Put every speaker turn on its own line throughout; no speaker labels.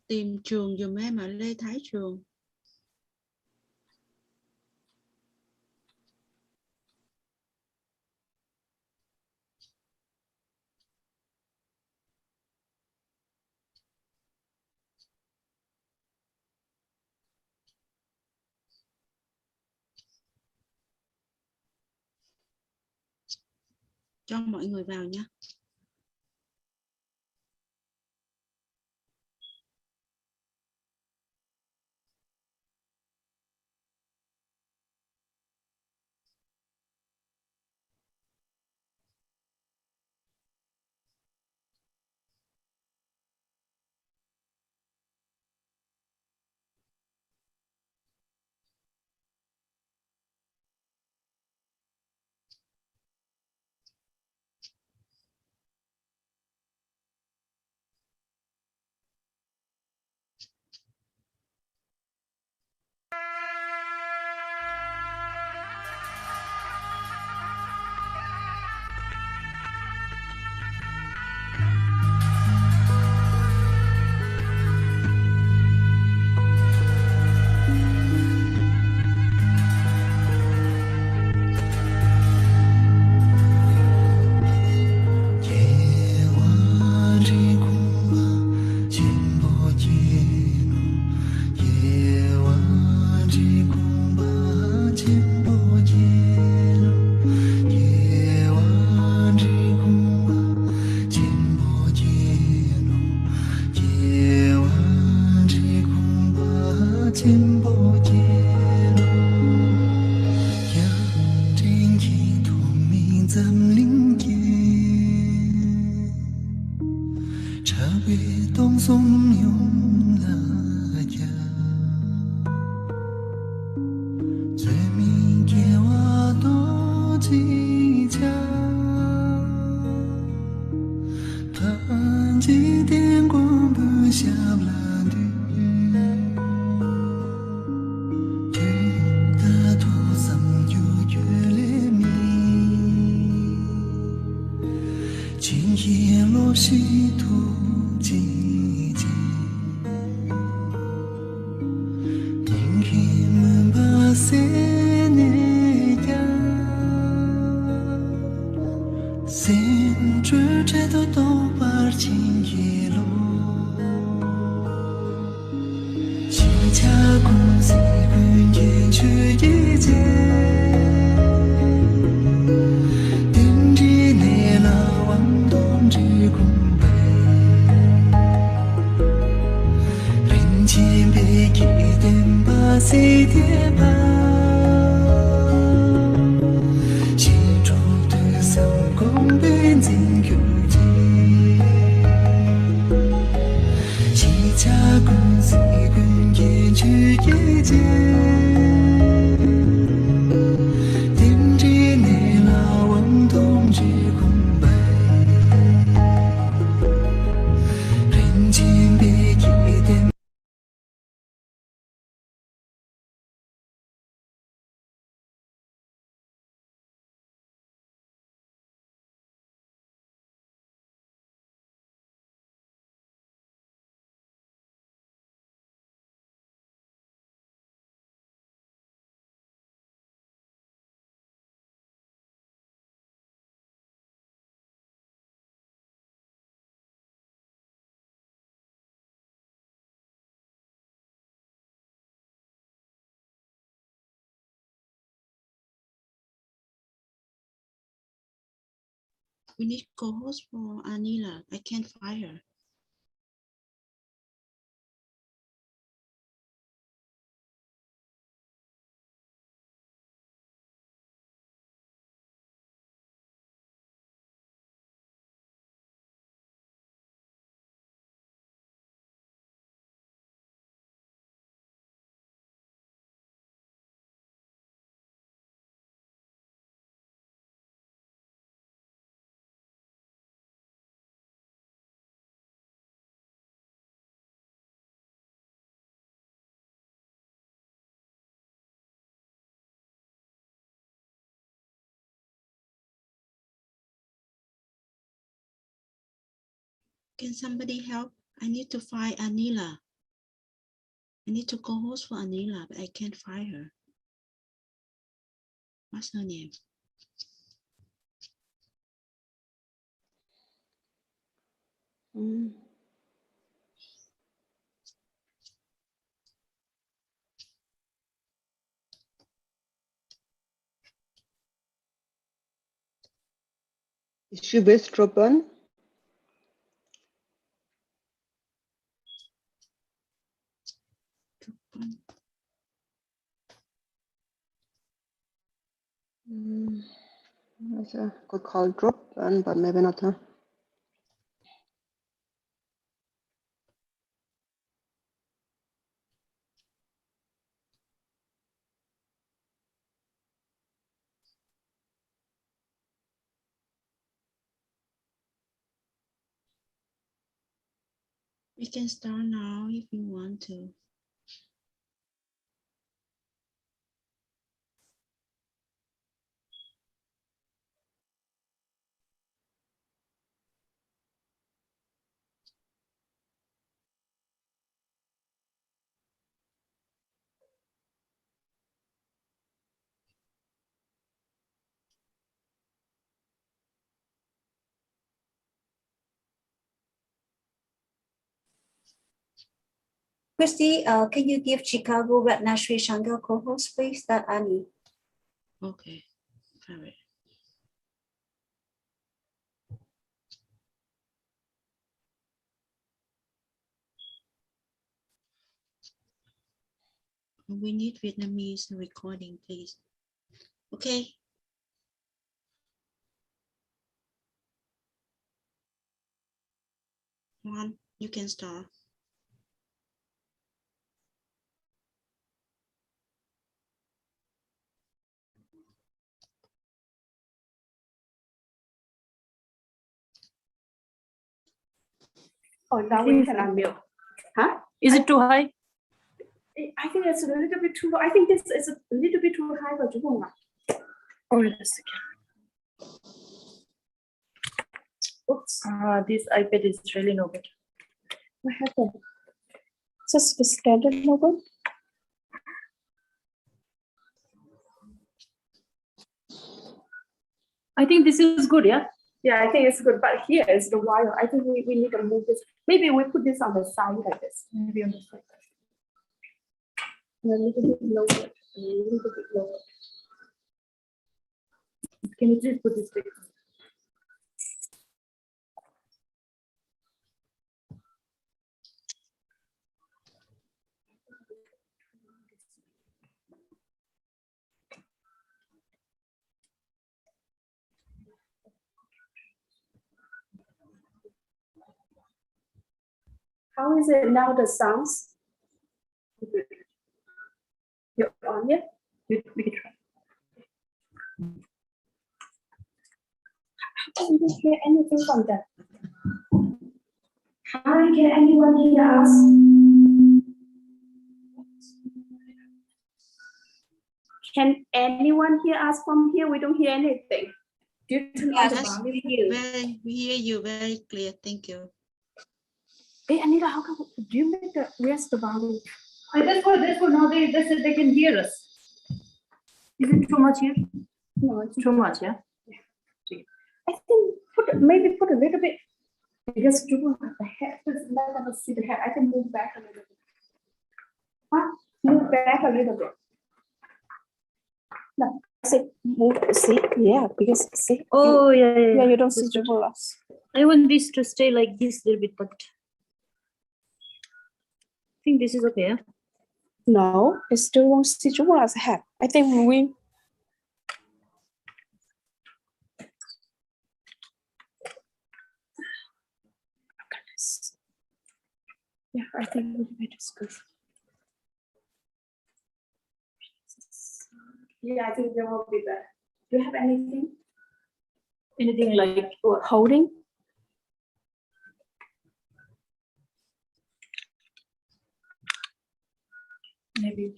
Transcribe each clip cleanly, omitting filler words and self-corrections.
Tìm trường giùm em ở Lê Thái Trường. Cho mọi người vào nhé. We need co-host for Anila. I can't find her. Can somebody help I need to find Anila. I need to co-host for Anila, but I can't find her. What's her name?
Is she with Drupon? I could call Drupon, but maybe not her.
We can start now if you want to.
Christy, can you give Chicago Ratna Sri Shankar co-host, please? That Annie.
Okay, very. We need Vietnamese recording, please. Okay. Juan, you can start.
Oh, now we can unmute. Huh?
Is it too high?
I think it's a little bit too low. I think this is a little bit too high for Drupon.
Oh, wait a second.
Oops.
This iPad is really no good.
What happened? Just the standard logo?
I think this is good, yeah?
Yeah, I think it's good. But here is the wire. I think we need to move this. Maybe we put this on the side like this. Maybe on the side. A little bit lower. A little bit lower. Can you just put this big? How is it now, the sounds? You're on yet?
We can try.
I didn't hear anything from them. Hi, can anyone hear us? Can anyone hear us from here? We don't hear anything. Do you turn on the
Yes,
volume?
we hear you very clear. Thank you.
Hey, Anita, how come? Do you make the where's the volume?
This one, now they can hear us. Is it too much here?
No, it's
Too much, yeah?
I think maybe put a little bit because you have the head. Let us see the head. I can move back a little bit. Huh? Move back a little bit. No, I say move. See, yeah, because see.
Oh, yeah.
You don't see
That's good.
Jubilas.
I want this to stay like this a little bit, but I think this is okay, yeah?
No, it still won't see Jubilas head. I think we. Yeah, I think we just good. Yeah, I think they will be better. Do you have anything?
Anything like what?
Holding?
Maybe.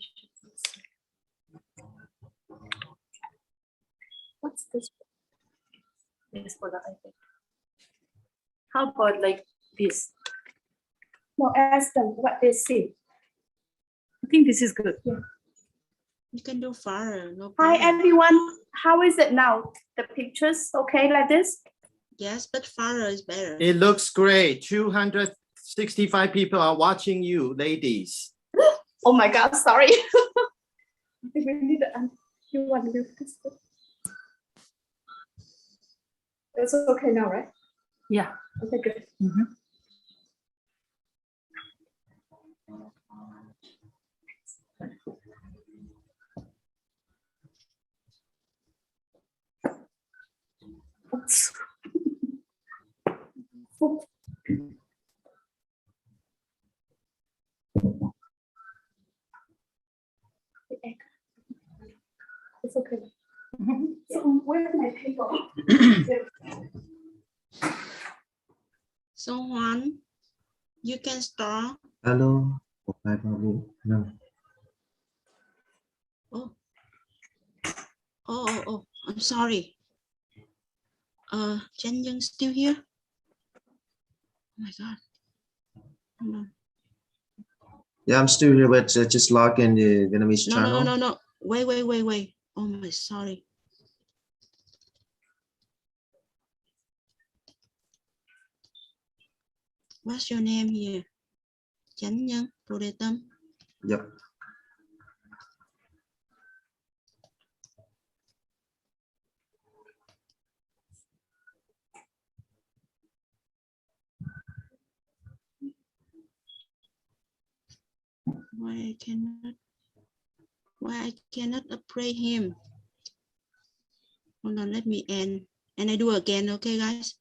What's this?
Yes, for the iPad. How about like this?
No, ask them what they see.
I think this is good.
You can do farther. No
Hi
problem.
everyone, how is it now? The pictures okay like this?
Yes, but farther is better.
It looks great. 265 people are watching you, ladies.
Oh my God, sorry. I think we need to. You want to do this? It's okay now, right?
Yeah.
Okay, good. Oops. It's okay. So where's my paper?
So Juan, you can start.
Hello. No.
Oh, I'm sorry. Chen Young still here? Oh my God. Hold on.
Yeah, I'm still here, but just log in the Vietnamese channel.
No. Wait. Oh my, sorry. What's your name here? Chánh Nhân, Prodetum.
Yep.
Why I cannot apply him? Hold on, let me end. And I do again, okay, guys?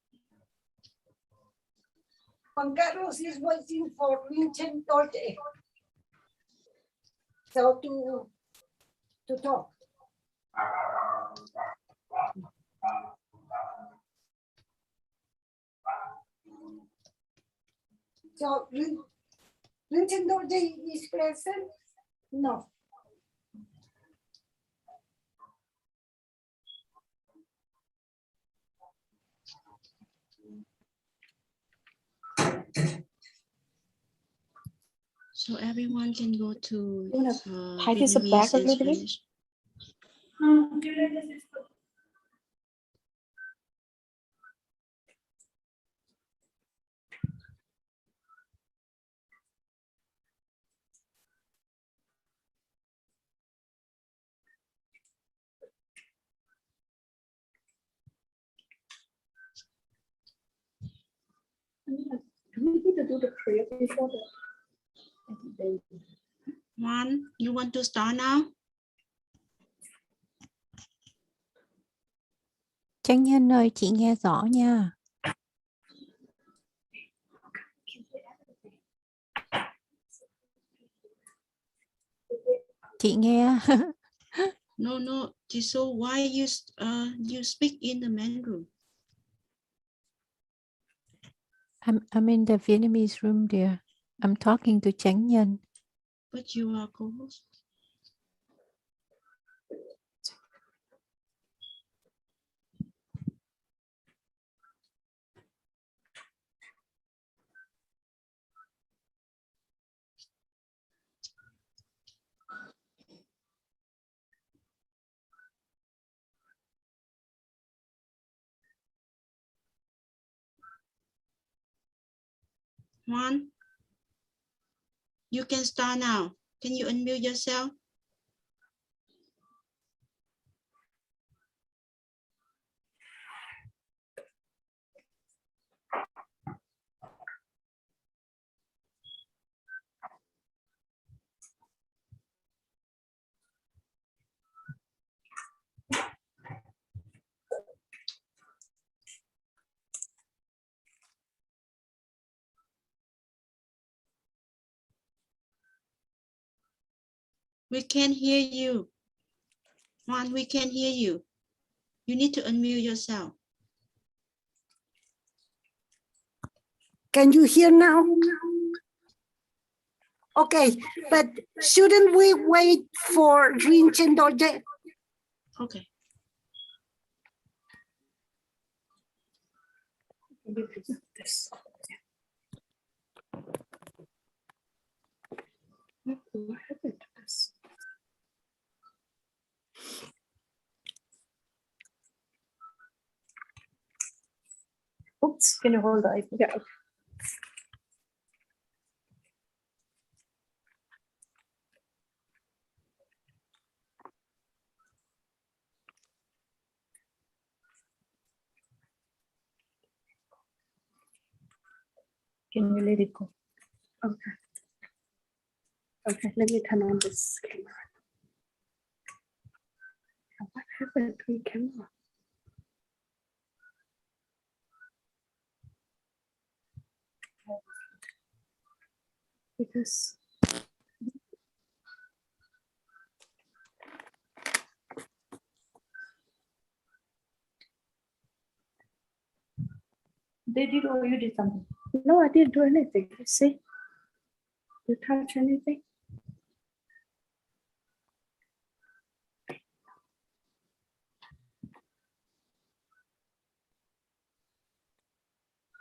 Juan Carlos is waiting for Rinchen Dorje. So to talk. So Rinchen Dorje is present? No.
So everyone can go to
You wanna hide this back
Vietnamese
a
and
little bit?
Spanish.
Do we need to do the prayer before the?
Juan, you want to start now?
Chánh Nhân ơi, chị nghe rõ nha. Chị nghe.
No, Jisoo, why you speak in the main room?
I'm in the Vietnamese room, dear. I'm talking to Chánh Nhân.
But you are co-host. Juan, you can start now. Can you unmute yourself? We can't hear you. Juan, we can't hear you. You need to unmute yourself.
Can you hear now? Okay, but shouldn't we wait for Rinchen Dorje?
Okay.
What happened to this?
Oops, can you hold the iPad?
Yeah.
Can you let it go?
Okay. Okay, let me turn on this camera. What happened to the camera? Because
They did or you did something?
no, I didn't do anything. You see? You touch anything?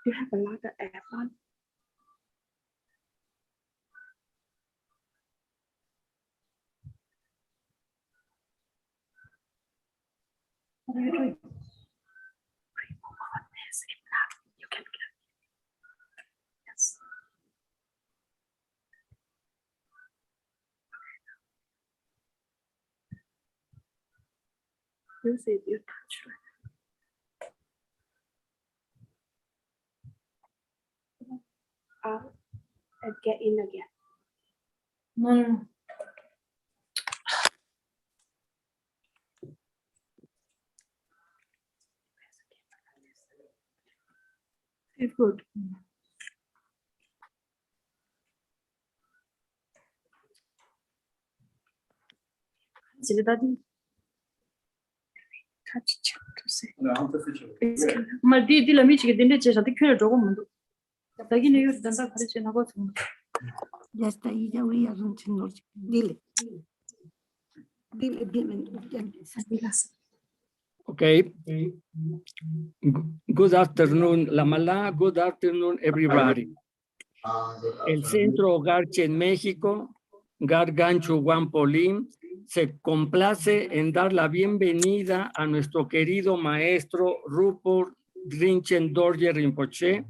You have a lot of app on.
What are you doing?
Yes, if not, you can get. Yes. You see, you touch it. Out and get in again.
No, no, no.
It's good.
Is it that?
Touch check to see. It's kind of
Ma di la amici che dende c'è stato che gioco mondo. Da chi ne io da fare c'è una cosa.
Ya está ahí, ya voy a Rinchen Dorje. Dile. Dile, bienvenido.
Okay. Good afternoon, Lamala. Good afternoon, everybody. El Centro Hogarche en México, Gargancho Guampolim, se complace en dar la bienvenida a nuestro querido maestro Drupon Rinchen Dorje Rinpoche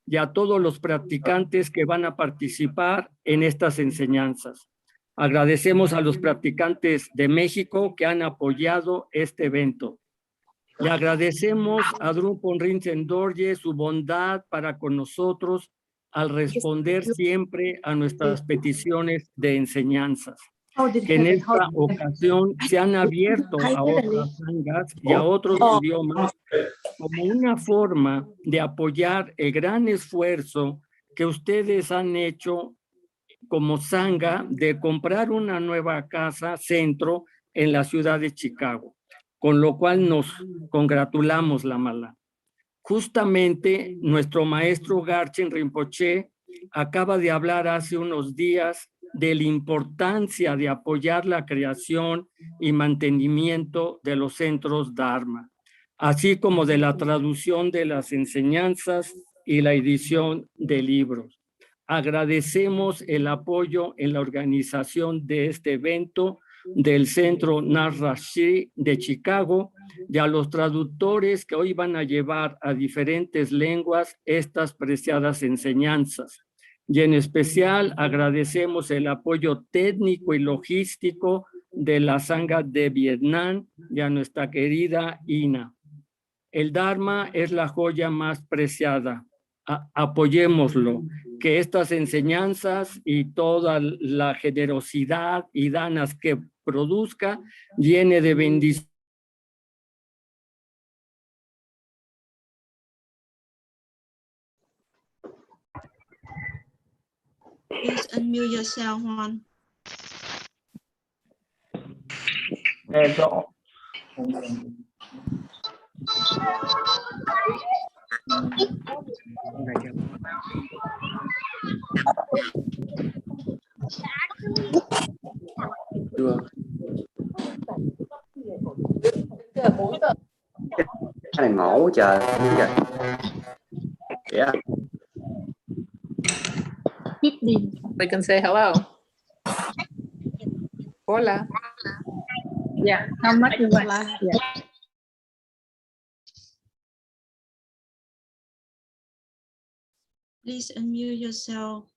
y a todos los practicantes que van a participar en estas enseñanzas. Agradecemos a los practicantes de México que han apoyado este evento. Le agradecemos a Drupon Rinchen Dorje su bondad para con nosotros al responder siempre a nuestras peticiones de enseñanzas, que en esta ocasión se han abierto a otras sanghas y a otros idiomas como una forma de apoyar el gran esfuerzo que ustedes han hecho como sangha de comprar una nueva casa centro en la ciudad de Chicago, con lo cual nos congratulamos, Lamala. Justamente nuestro maestro Garchen Rinpoche acaba de hablar hace unos días de la importancia de apoyar la creación y mantenimiento de los centros Dharma, así como de la traducción de las enseñanzas y la edición de libros. Agradecemos el apoyo en la organización de este evento del Centro Narrashi de Chicago y a los traductores que hoy van a llevar a diferentes lenguas estas preciadas enseñanzas. Y en especial agradecemos el apoyo técnico y logístico de la Sangha de Vietnam y a nuestra querida Ina. El Dharma es la joya más preciada. Apoyémoslo, que estas enseñanzas y toda la generosidad y danas que produzca llene de bendición.
Please unmute yourself, Juan.
Cái này ngộ quá trời. Yeah.
Keep đi.
They can say hello.
Hola. Yeah, how much you want?
Hola.
Yeah.
Please unmute yourself.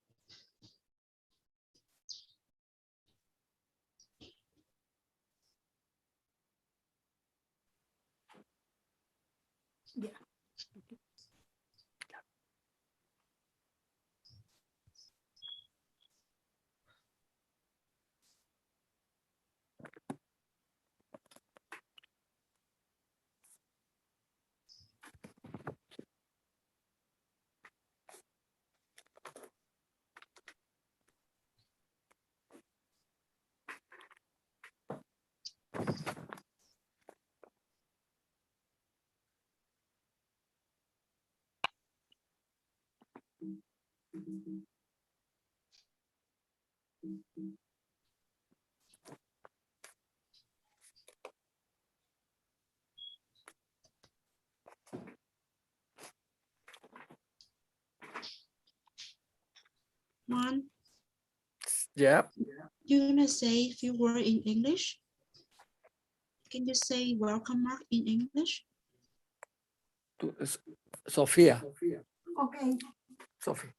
One,
Yeah.
you wanna say a few words in English? Can you say welcome mark in English?
Sofía.
Okay.
Sofía.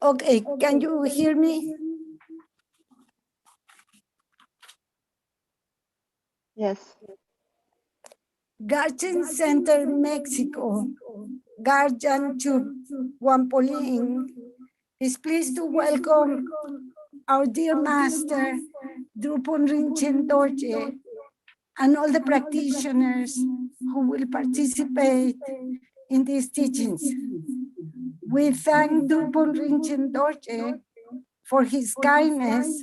Okay, can you hear me?
Yes.
Garden Center, Mexico, Guardian Wampolín is pleased to welcome our dear master, Drupon Rinchen Dorje, and all the practitioners who will participate in these teachings. We thank Drupon Rinchen Dorje for his kindness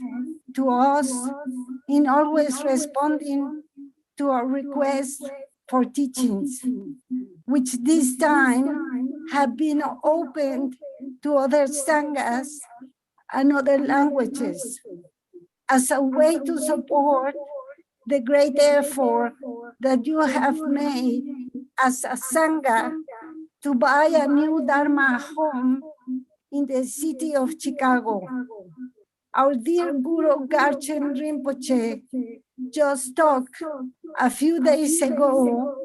to us in always responding to our requests for teachings, which this time have been opened to other sanghas and other languages as a way to support the great effort that you have made as a sangha to buy a new Dharma home in the city of Chicago. Our dear Guru Garchen Rinpoche just talked a few days ago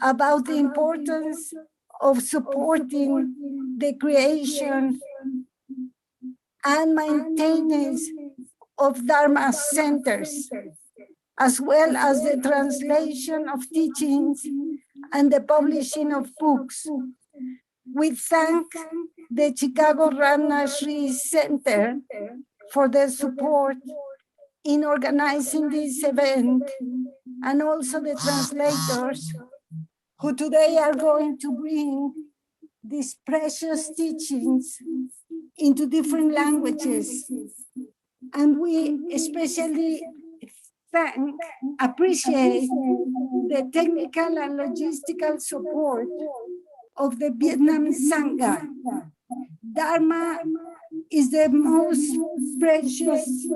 about the importance of supporting the creation and maintenance of Dharma centers, as well as the translation of teachings and the publishing of books. We thank the Chicago Rana Shri Center for their support in organizing this event, and also the translators who today are going to bring these precious teachings into different languages. And we especially appreciate the technical and logistical support of the Vietnam Sangha. Dharma is the most precious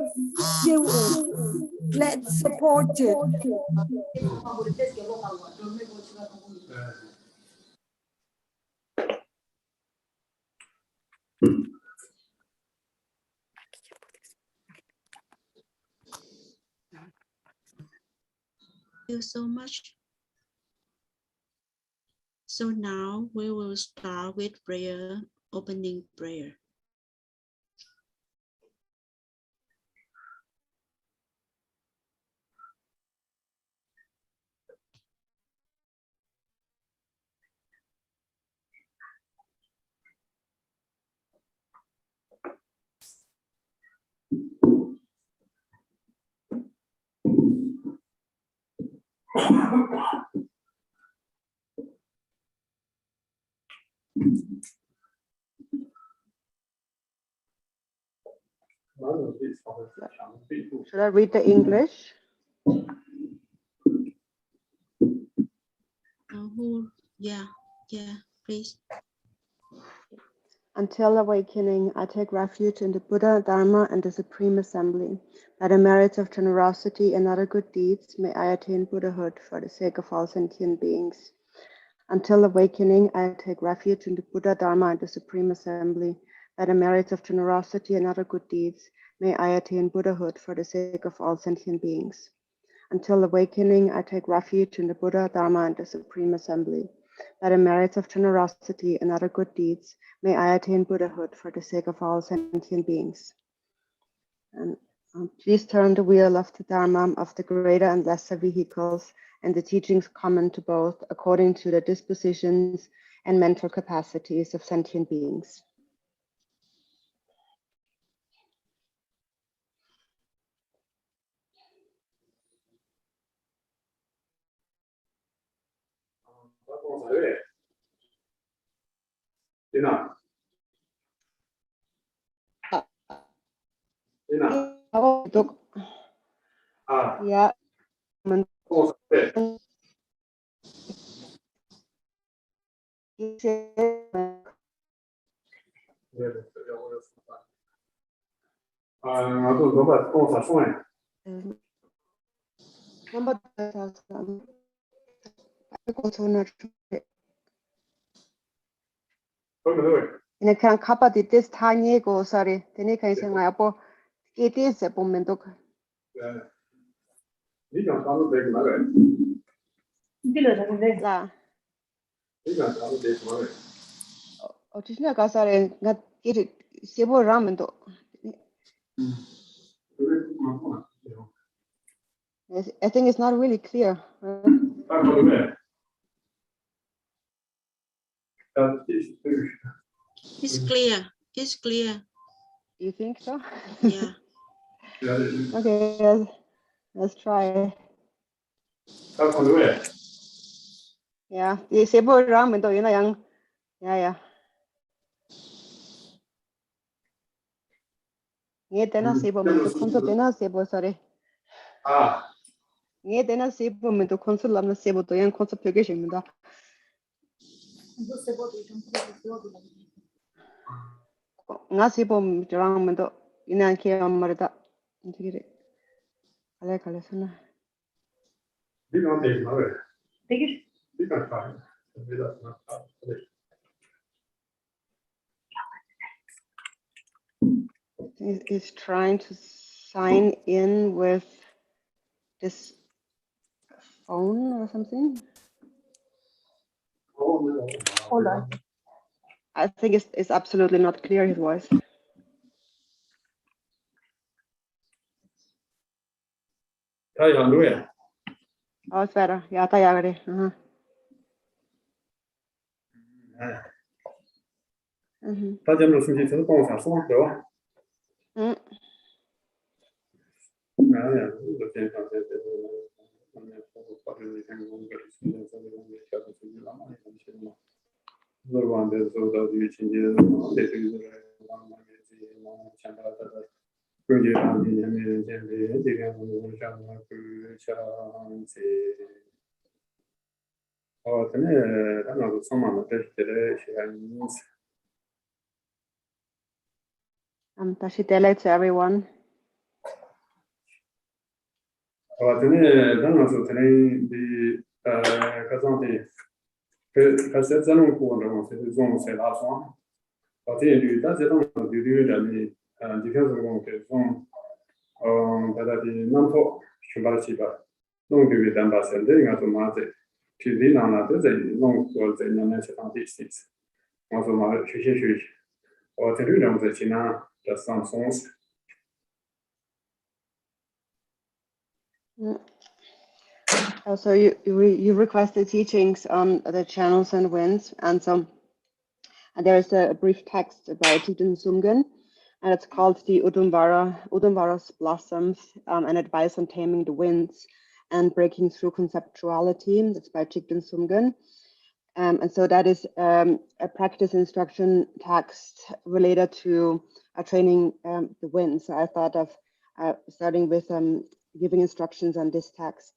jewel. Let's support it.
Thank you so much. So now we will start with prayer, opening prayer.
Should I read the English?
Yeah, please.
Until awakening, I take refuge in the Buddha, Dharma, and the Supreme Assembly. By the merits of generosity and other good deeds, may I attain Buddhahood for the sake of all sentient beings. Until awakening, I take refuge in the Buddha, Dharma, and the Supreme Assembly. By the merits of generosity and other good deeds, may I attain Buddhahood for the sake of all sentient beings. Until awakening, I take refuge in the Buddha, Dharma, and the Supreme Assembly. By the merits of generosity and other good deeds, may I attain Buddhahood for the sake of all sentient beings. And please turn the wheel of the Dharma of the greater and lesser vehicles and the teachings common to both according to the dispositions and mental capacities of sentient beings. Yeah. Ina kan kapa di this tanya go sorry tini kan isang apo it is a pomento. La. Oh, tisna ka sorry ngat it sebo ramento. I think it's not really clear.
It's clear. It's clear.
You think so?
Yeah.
Okay, let's try. Yeah, di sebo ramento yun na yang. Yeah. Nghe tên nó sebo mình tụi con số tên nó sebo sorry. Nghe tên nó sebo mình tụi con số làm nó sebo tụi yang con số 표기 식입니다. Nga sebo 저랑 mình tụi 이난 기억 말이다. 이게 갈래 선아. Is trying to sign in with this phone or something. Hold on. I think it's absolutely not clear, his voice. Oh, it's better. Yeah, I already. Tashitele to everyone. So you requested teachings on the channels and winds, and there is a brief text about Jigden Sumgen, and it's called the Udumvara's Blossoms, an advice on taming the winds and breaking through conceptuality. That's by Jigden Sumgen. And so that is a practice instruction text related to training the winds. So I thought of starting with giving instructions on this text.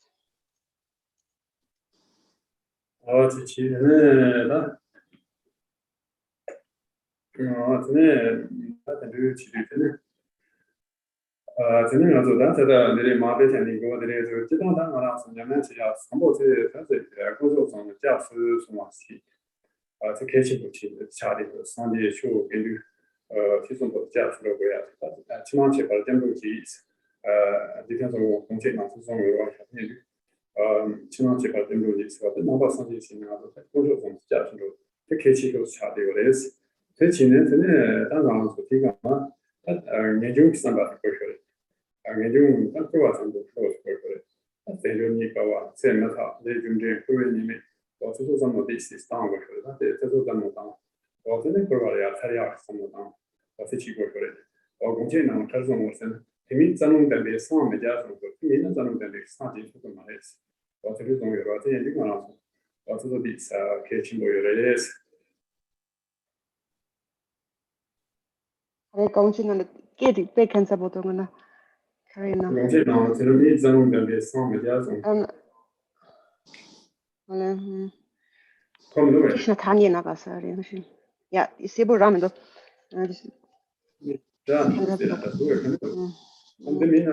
Yeah,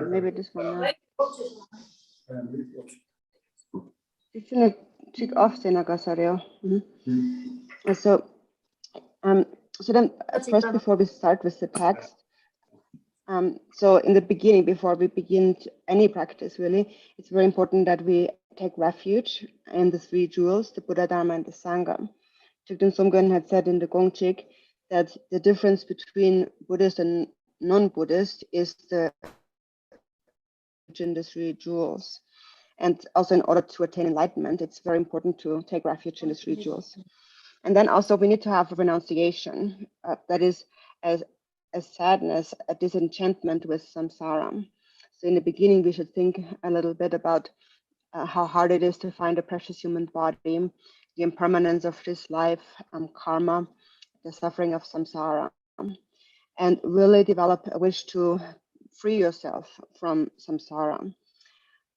maybe this one now. So then first, before we start with the text, so in the beginning, before we begin any practice, really, it's very important that we take refuge in the three jewels, the Buddha, Dharma, and the Sangha. Thigden Somgön had said in the Gongchik that the difference between Buddhist and non-Buddhist is the in the three jewels. And also in order to attain enlightenment, it's very important to take refuge in the three jewels. And then also we need to have a renunciation, that is a sadness, a disenchantment with samsara. So in the beginning, we should think a little bit about how hard it is to find a precious human body, the impermanence of this life, karma, the suffering of samsara, and really develop a wish to free yourself from samsara.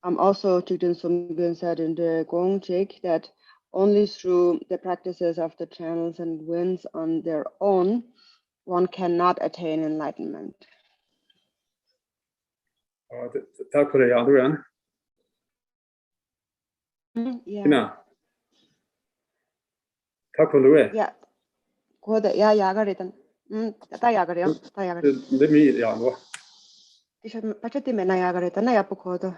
Also, Thigden Somgön said in the Gongchik that only through the practices of the channels and winds on their own, one cannot attain enlightenment. Yeah. Yeah. Ja, jagaritan. Ta jagaria. Ta jagaria. Pachati mena jagaritan na yapukodo.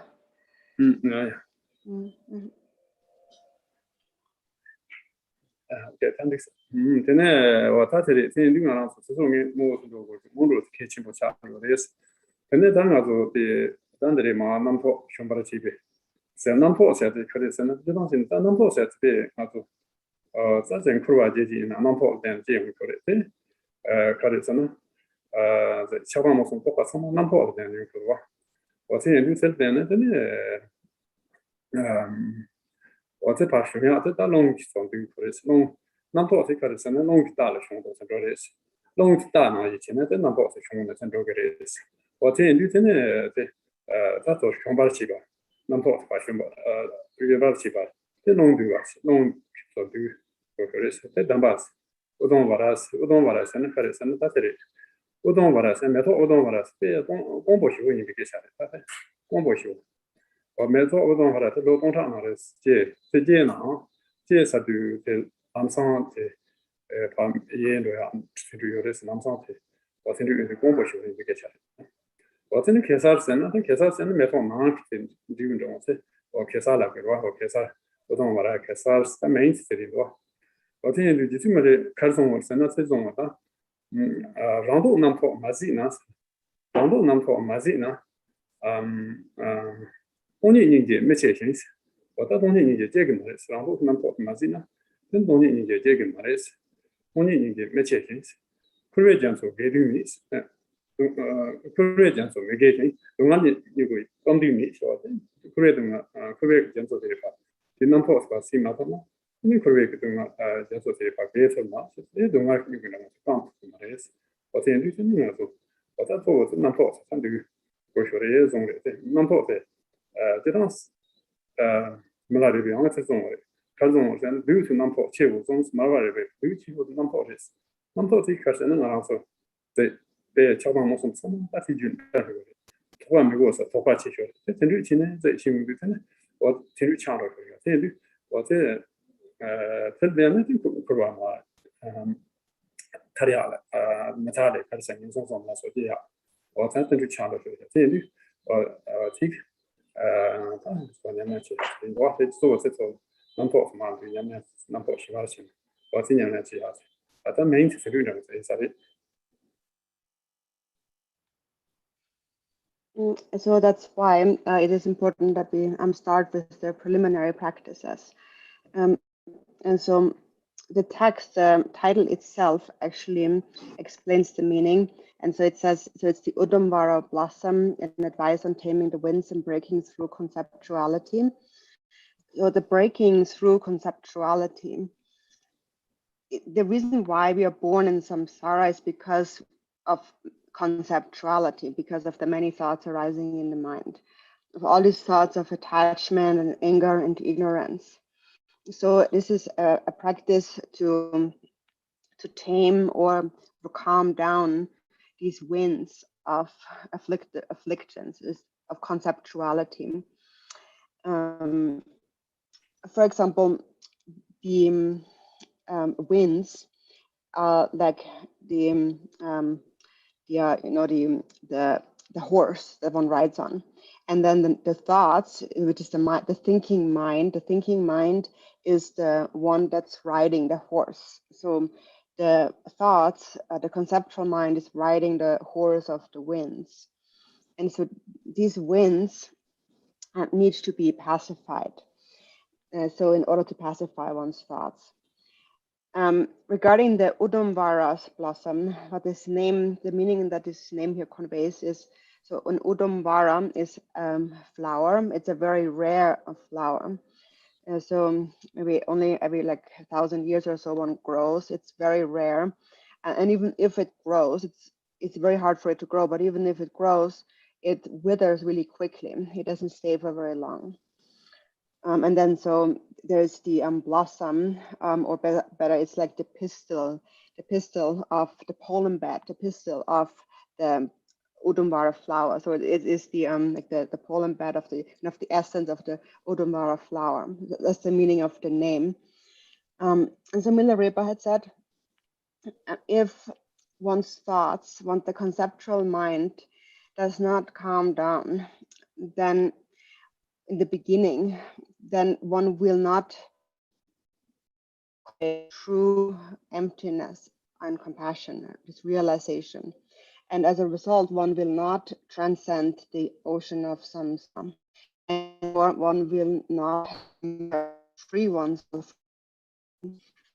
Okay, thanks. Tene watateri tene dinga so ngi mo so mo kechi mo cha res. Tene danga zo de dandere ma nampo shombara chibe. Se nampo se de kare se na de sin ta nampo se de ma to za zen kurwa jeji na nampo den je mo kore te kare se na ze chaba mo so ko pa sama nampo den ni kurwa. Wa se ni sel den tene我这把什么样？这打龙从对不对？龙，南坡这个是呢，龙大了熊都是这里是，龙大呢以前呢，这南坡是熊的，是这个里是。我这女真的这他做熊把起吧，南坡把熊把这个把起吧，这龙对吧？龙做对，这个里是这南巴是，Udumvara是呢，可是呢，他这里Udumvara是没错，Udumvara是这公布修你给下来，他这公布修。我没做Udumvara，这劳动场那里是这呢，这是对这南上的把烟的呀，这有的是南上的，我这里是公布修你给下来。我这里开始是呢，开始是呢没做忙的，就这种是，我开始了个话，我开始Udumvara开始是没意思的多。我这里就是么的开始我是呢这种的，让都能跑马子呢，让都能跑马子呢，东西人家没切形式，我到东西人家这个么的，让都能跑马子呢，跟东西人家这个么的，东西人家没切形式，可是讲说给的意思，可是讲说没给的，东岸的有个当地米说的，可是东岸可是讲说这个话，就能跑是吧？是嘛的嘛？你可是东岸讲说这个话，别说嘛，这东岸有个那么当什么的意思，我这样就是那样说，我在做是能跑是相对于。 고쇼레 종레 남포페 데란스 말아리비 안에서 종레 가정 전 뷰티 남포 최고 종 말아리비 뷰티도 남포레스 남포티 카스는 알아서 네 처방 무슨 좀 같이 준 도와 미고서 도와 치셔 전류 지는 제 신문들은 전류 차로 그래요 전류 어제 틀되면 좀 그러나 타리알 메탈에 가서 인송송 나서 돼야 어떤 전류 차로 그래요 전류 틱 그냥 이거 또 남포 그냥 남포 시바신 어디냐면 지야 어떤 메인 스크린을 해서
So that's why it is important that we start with the preliminary practices. And so the text title itself actually explains the meaning. And so it says, so it's the Udumvara blossom, an advice on taming the winds and breaking through conceptuality. So the breaking through conceptuality, the reason why we are born in samsara is because of conceptuality, because of the many thoughts arising in the mind, of all these thoughts of attachment and anger and ignorance. So this is a practice to tame or to calm down these winds of afflictions, of conceptuality. For example, the winds like the horse that one rides on, and then the thoughts, which is the thinking mind. The thinking mind is the one that's riding the horse. So the thoughts, the conceptual mind is riding the horse of the winds, and so these winds need to be pacified. So in order to pacify one's thoughts. Regarding the Udumvara blossom, what this name, the meaning that this name here conveys is, so an Udumvara is flower. It's a very rare flower. So maybe only every like 1,000 years or so one grows. It's very rare. And even if it grows, it's very hard for it to grow, but even if it grows, it withers really quickly. It doesn't stay for very long. And then so there's the blossom, or better, it's like the pistil of the pollen bed, the pistil of the Udumvara flower. So it is the like the pollen bed of the essence of the Udumvara flower. That's the meaning of the name. And so Milarepa had said, if one's thoughts, the conceptual mind does not calm down, then in the beginning, then one will not true emptiness and compassion, this realization. And as a result, one will not transcend the ocean of samsara, and one will not free oneself.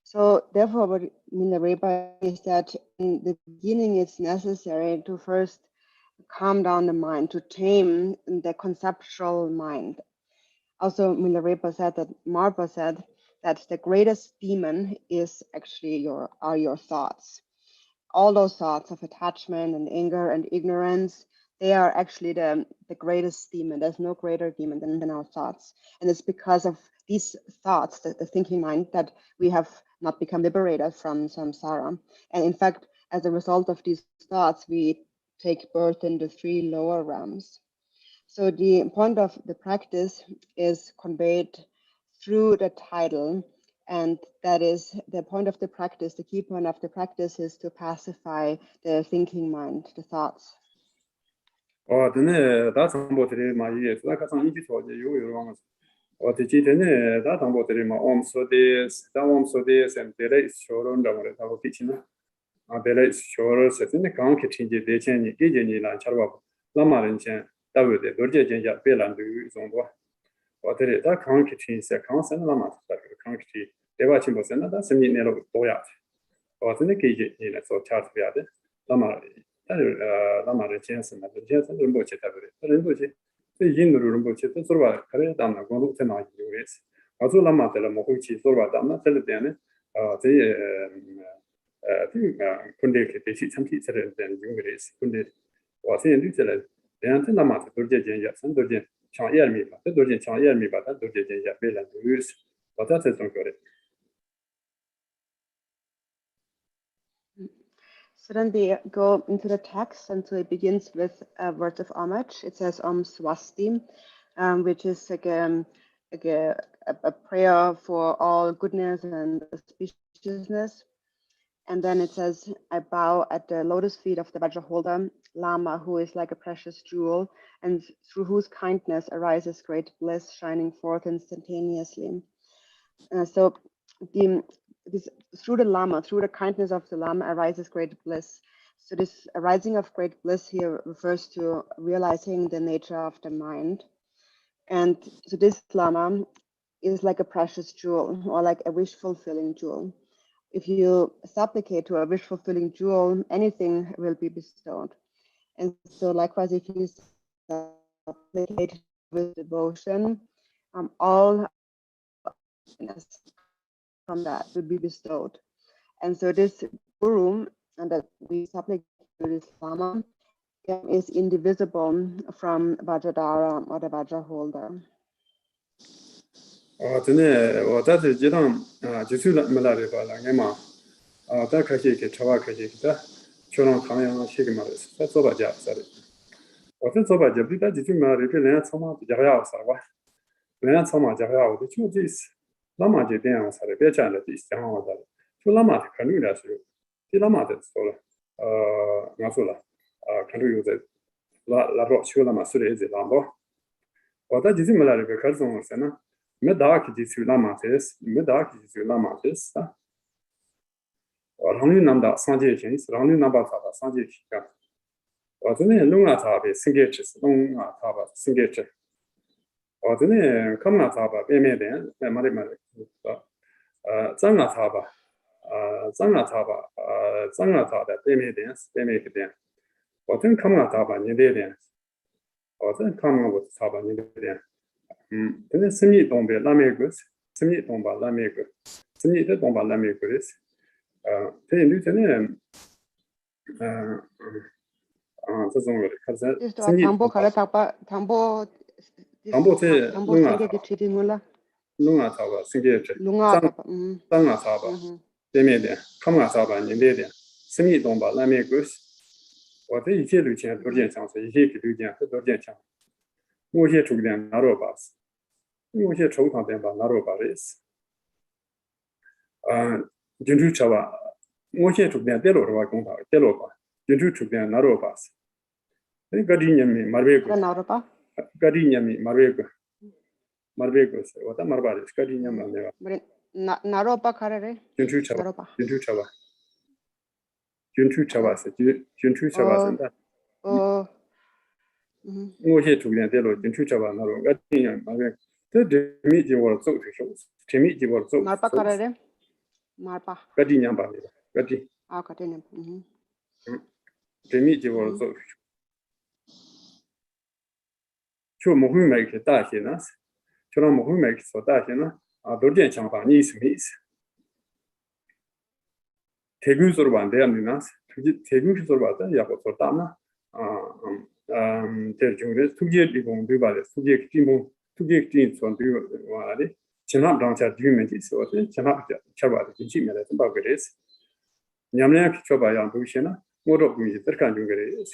So therefore, what Milarepa is that in the beginning, it's necessary to first calm down the mind, to tame the conceptual mind. Also, Milarepa said that Marpa said that the greatest demon is actually your thoughts. All those thoughts of attachment and anger and ignorance, they are actually the greatest demon. There's no greater demon than our thoughts. And it's because of these thoughts, the thinking mind, that we have not become liberated from samsara. And in fact, as a result of these thoughts, we take birth in the 3 lower realms. So the point of the practice is conveyed through the title, and that is the point of the practice. The key point of the practice is to pacify the thinking mind, the thoughts.
근데 다 정보들이 많이 있어. 가장 인기 좋아져 요요로 어디지 되네. 다 정보들이 막 omsodes, 다 omsodes and there is shoron 담을 하고 비치나. there is shoron 세트네 강게 tinje 대체니 계제니란 차로 라마른chen 다외데 dorjejenja 베란도 정도. 어디에 다 강게 tinse 강선 라마다 강게 대화치 못했나 다 세미네로 도야. 어디네 계제니라서 차트비아데 라마 라마를 지었으면 지었으면 뭐 제대로 rinpoche 인도로 rinpoche 서로 그래 담나 고도 테마 요레스 아주 라마들 뭐 혹시 서로 담나 될 때는 제 근데 그 대시 참치 처럼 되는 요레스 근데 와서 인도들 然后那么多这件也是多件长叶米吧，这多件长叶米吧，它多这件也为了都是，我在这种觉得。
So then they go into the text, and so it begins with words of homage. It says Swasti, which is like a prayer for all goodness and auspiciousness. And then it says, I bow at the lotus feet of the Vajra holder, Lama, who is like a precious jewel, and through whose kindness arises great bliss shining forth instantaneously. So through the Lama, through the kindness of the Lama arises great bliss. So this arising of great bliss here refers to realizing the nature of the mind. And so this Lama is like a precious jewel or like a wish-fulfilling jewel. If you supplicate to a wish-fulfilling jewel, anything will be bestowed. And so likewise, if you supplicate with devotion, all from that will be bestowed. And so this guru and that we supplicate to this Lama is indivisible from Vajradhara or the Vajra holder.
真的，我在这街上就是没来的吧，那嘛在开始给车娃开始给他，车上扛样些个嘛的，在做把家啥的，我在做把家，比他就是嘛的，比人家草嘛比较好啥吧，人家草嘛比较好，我就就这是，那么就这样啥的，别讲了，这讲好啥的，就那么的看住了是，就那么的说了，我说了，看住有在，拉着去了嘛，是的，是拉不，我在就是没来的，开始从啥呢？ 没打起就是拉马特斯，没打起就是拉马特斯啊。我让你拿到3节钱，让你拿到他的3节钱啊。我真的弄了他的3节钱，弄了他的3节钱。我真的看了他的边面点，嘛的，脏了他吧，脏了他的边面点，我真看了他吧，你这点，我真看了我他吧，你这点。 근데 스미 동배 라메고스 스미 동바 라메고 스미의 동바 라메고스 근데 전에 저 정도로 가서 스미
당보 가라 당보
당보체
생계기 치딩을라
룽아 타바 생계체
룽아
땅아 타바 데메데 카마 타바 니데데 스미 동바 라메고스 我这一切旅行都见强，一切旅行都见强。我些出点拿罗巴斯。 我些抽康点吧，拿罗巴的是，进去吃吧，我些出点带罗的话，公道带罗吧，进去出点拿罗巴是，那个地年米马贝个，
拿罗巴，
个地年米马贝个是，我在马巴的，个地年嘛那个，
拿罗巴卡嘞，
进去吃吧，进去吃吧，进去吃吧是，进去吃吧是的，我些出点带罗，进去吃吧，拿罗个地年马贝。 这米就我做的时候，这米就我做。
马巴卡嘞，马巴。
个地年吧，个地。
个地年，
这米就我做。就没会买个大些呢，就让没会买个做大些呢，都见想法你是没事。태국서로 반대하는 나, 태국서로 반대 약간 더 다나, 대중의 투기에 이공 비발에 투기에 기모 투기에 기인 선도 와리 진압 당차 뒤면이 있어서 진압 차바도 진심이라 생각을 냠내 기초바야 도시나 모두 분이 들간 중에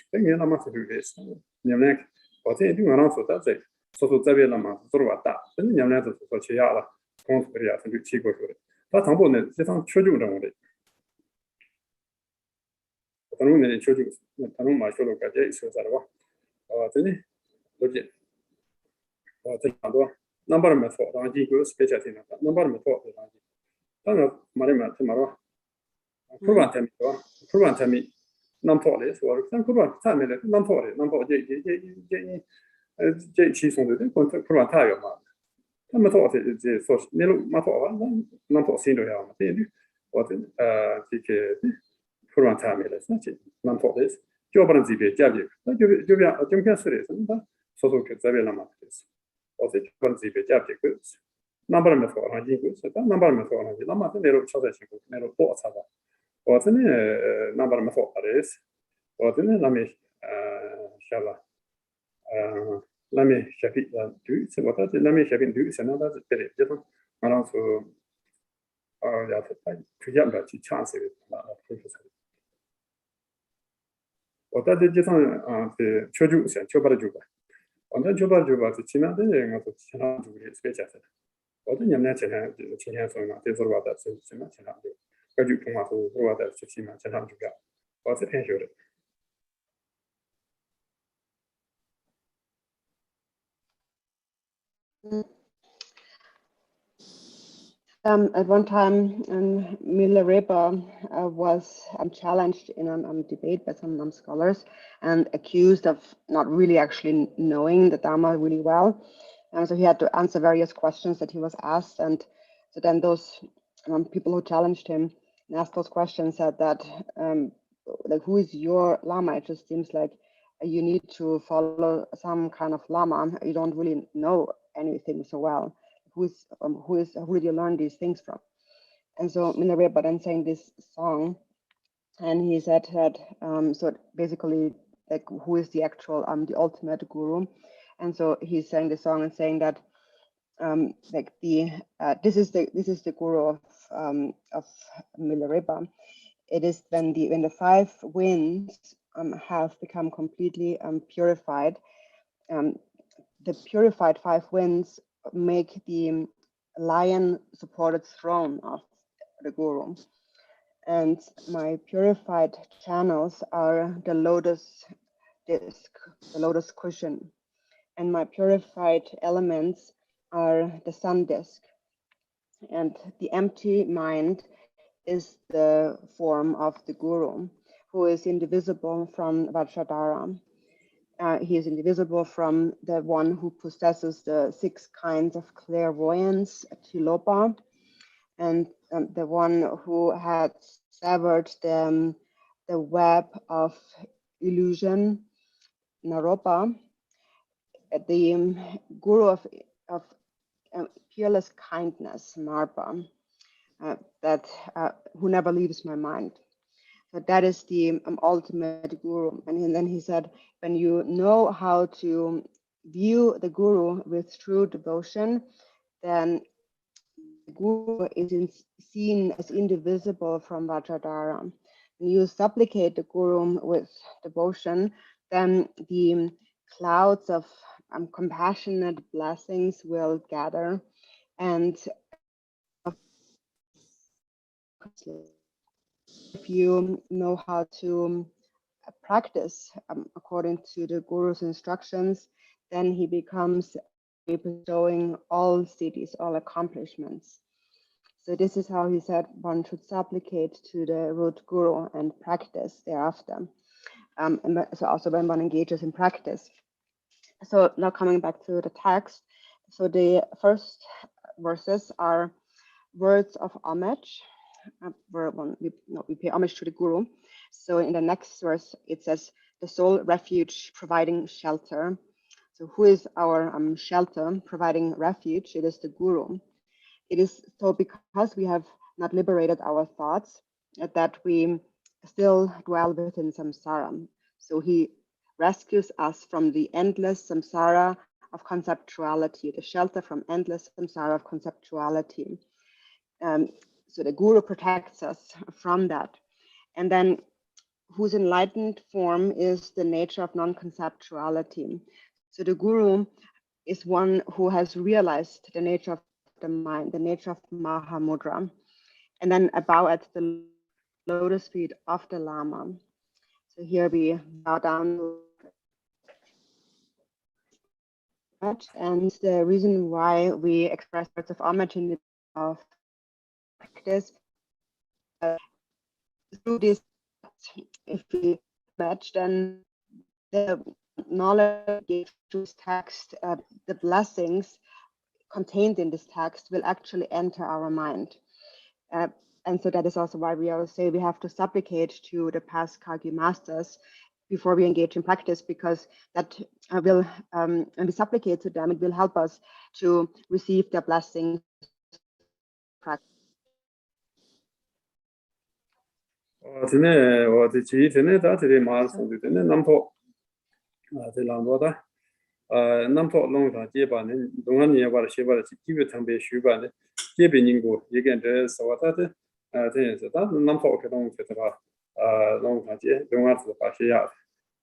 그냥 남아서 그랬어. 냠내 어제 이거는 소다제 소소 잡이라마 들어왔다. 근데 냠내도 소치야라. 공스리아 선도 치고 그래. 다 당보는 세상 최종적으로 당연히 최종 당연 마셔로까지 있어서라고. 저는 뭐지? 저도 넘버를 맞춰 가지고 그 스페셜티나 넘버를 맞춰 가지고 당연 말이면 말아 프로그램이 남포래 서 프로그램 타면은 남포래 남포 제 시선도 프로그램 타요 막 한번 더 이제 소스 내로 맞춰 남포 신도야 맞지 어떤 이게 프로그램 타면은 사실 남포래 저번에 집에 잡이 좀 괜찮으세요 소소 그 잡이나 맞겠어 어제 저번에 집에 잡이 그 넘버를 맞춰 가지고 넘버를 맞춰 가지고 남한테 내로 찾아주고 내로 또 찾아 어제는 넘버를 맞춰 가래스 어제는 남이 샬라 Let me share it do so what let me share it do so now that's very different. And also yeah, to get back to chance it. What that did the choju and chobajuba. On the chobajuba to China, then you go to China to get speech at it. What the Yamna China, China, so not this or what that's China. But you come out to what that's China, China to go. What's the issue?
At one time, Milarepa was challenged in a debate by some scholars and accused of not really actually knowing the Dharma really well. And so he had to answer various questions that he was asked. And so then those people who challenged him and asked those questions said that, like, who is your Lama? It just seems like you need to follow some kind of Lama. You don't really know anything so well. Who did you learn these things from? And so Milarepa then sang this song, and he said that so basically, like, who is the actual the ultimate guru? And so he sang the song and saying that like this is the guru of Milarepa. It is when the 5 winds have become completely purified. The purified 5 winds make the lion-supported throne of the guru, and my purified channels are the lotus disc, the lotus cushion, and my purified elements are the sun disk, and the empty mind is the form of the guru, who is indivisible from Vajradhara. He is indivisible from the one who possesses the 6 kinds of clairvoyance, Tilopa, and the one who had severed the web of illusion, Naropa, the guru of peerless kindness, Marpa, that who never leaves my mind. But that is the ultimate guru. And then he said, when you know how to view the guru with true devotion, then the guru is seen as indivisible from Vajradhara. When you supplicate the guru with devotion, then the clouds of compassionate blessings will gather, and if you know how to practice according to the guru's instructions, then he becomes bestowing all cities, all accomplishments. So this is how he said one should supplicate to the root guru and practice thereafter. And so also when one engages in practice. So now coming back to the text. So the first verses are words of homage, where we pay homage to the guru. So in the next verse, it says, the sole refuge providing shelter. So who is our shelter providing refuge? It is the guru. It is so because we have not liberated our thoughts that we still dwell within samsara. So he rescues us from the endless samsara of conceptuality, the shelter from endless samsara of conceptuality. So the guru protects us from that. And then whose enlightened form is the nature of non-conceptuality. So the guru is one who has realized the nature of the mind, the nature of Mahamudra, and then a bow at the lotus feet of the Lama. So here we bow down. And the reason why we express words of homage in the practice, through this, if we match, then the knowledge to this text, the blessings contained in this text will actually enter our mind. And so that is also why we always say we have to supplicate to the past Kagi masters before we engage in practice, because that will, when we supplicate to them, it will help us to receive their blessings.
남포 롱다 제바는 동안이야 바로 쉐바를 기브 탐베 슈바네 제베닝고 얘기한테 서와다데 대해서 다 남포 그동 세다가 롱다 제 동아서 바시야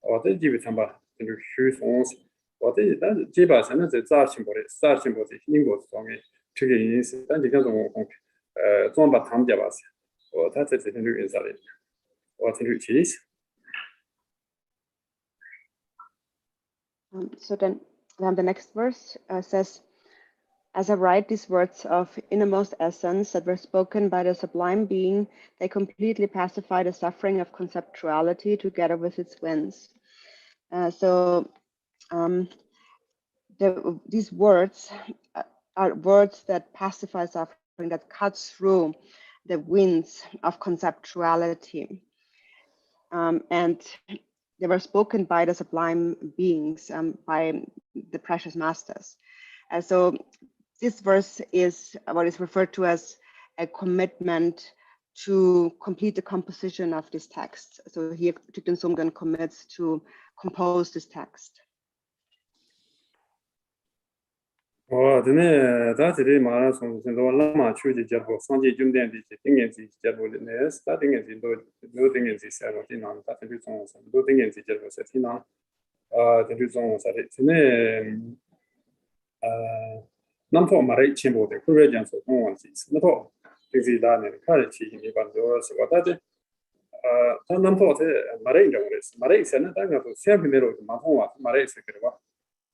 어때 기브 탐바 그 슈송스 어때 다 제바서는 제 자신보레 자신보레 인고 성에 되게 인스 단 지금 좀 탐자 봤어 다 제대로 인사를 어떻게 치스
So then the next verse says, as I write these words of innermost essence that were spoken by the sublime being, they completely pacify the suffering of conceptuality together with its winds. These words are words that pacify suffering, that cuts through the winds of conceptuality. And they were spoken by the sublime beings, by the precious masters. So this verse is what is referred to as a commitment to complete the composition of this text. So here Thigden Sumgen commits to compose this text.
드네 다들이 말아서 진도 라마 추지 잡고 상지 준대한테 띵겐지 잡고네 스타팅엔지 도 띵겐지 세로티 난 다들 좀서 도 띵겐지 잡고 세티나 다들 좀서 드네 남포 말이 침보데 그래jan서 동원지 나도 디지다네 카르치 이반도서 와다데 다 남포테 말이 정레스 말이 세나 다가도 세비네로 마포와 말이 세그와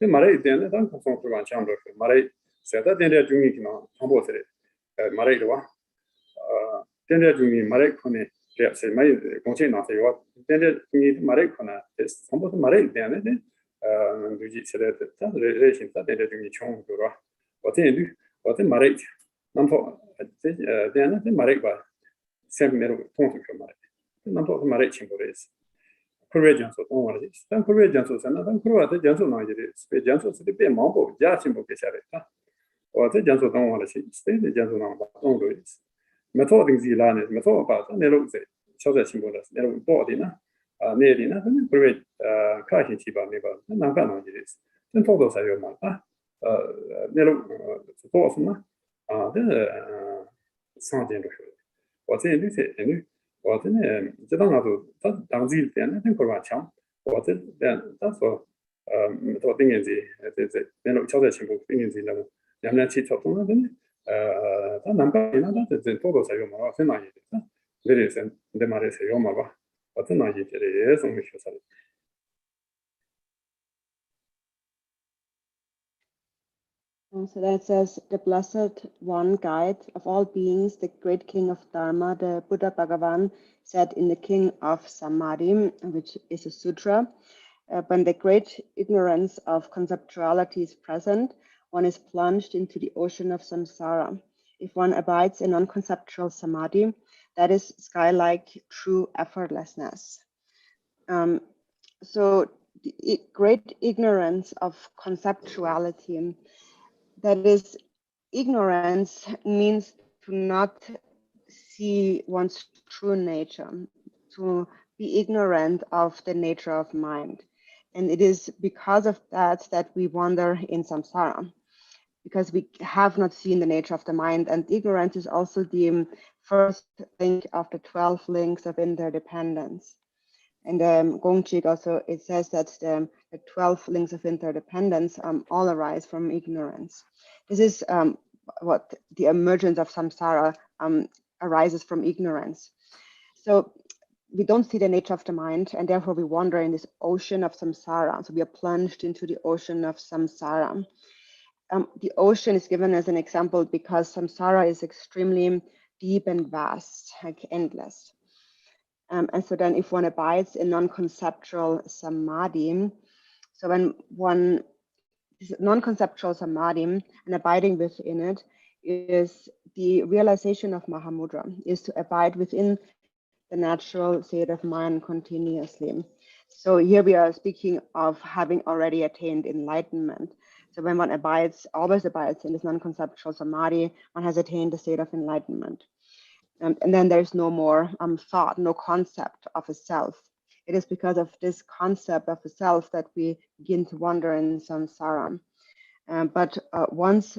그 말이 되는 단 공통적인 장르 말이 세다 되는 중이기나 정보들이 말이와 되는 중이 말이 코네 그래서 많이 공채 나서요 되는 중이 말이 코나 전부 말이 되는데 누지 세대다 레신다 되는 중이 총으로 어때 말이 남포 되는 말이 봐 세미네로 통통적 말이 남포 말이 친구레스 Provisions of all this. Then provisions of another crew gentle noise, gentle to the be mobile, Jasin book is or the gentle don't want to see, stay the gentle number, don't do this. Methoding the land is method about and they look the so that symbol as they look body, nearly nothing, private crashing chiba neighbor, and I'm going to this. Then told us I your mother. They look support the something. What's in this? 어때네 저당아도 당질 때는 그거가 참 어때 that's 또 띵인지 이제 내가 처음에 친구 띵인지라고 양면치 접근하더니 다 남가이나 이제 todo se yo más en ahí 그래서 내 말에서 요 말봐 어떤 아이들이 성미셔서
So that says, the blessed one guide of all beings, the great king of Dharma, the Buddha Bhagavan, said in the king of Samadhi, which is a sutra, when the great ignorance of conceptuality is present, one is plunged into the ocean of samsara. If one abides in non-conceptual samadhi, that is sky-like true effortlessness. So the great ignorance of conceptuality, that is, ignorance means to not see one's true nature, to be ignorant of the nature of mind. And it is because of that that we wander in samsara, because we have not seen the nature of the mind. And ignorance is also the first link of the 12 links of interdependence. And Gongchik also, it says that the 12 links of interdependence all arise from ignorance. This is what the emergence of samsara arises from ignorance. So we don't see the nature of the mind, and therefore we wander in this ocean of samsara. So we are plunged into the ocean of samsara. The ocean is given as an example because samsara is extremely deep and vast, like endless. And so then if one abides in non-conceptual samadhi, so when one is non-conceptual samadhi and abiding within it is the realization of Mahamudra, is to abide within the natural state of mind continuously. So here we are speaking of having already attained enlightenment. So when one abides, always abides in this non-conceptual samadhi, one has attained the state of enlightenment. And then there's no more thought, no concept of a self. it is because of this concept of the self that we begin to wander in samsara. But once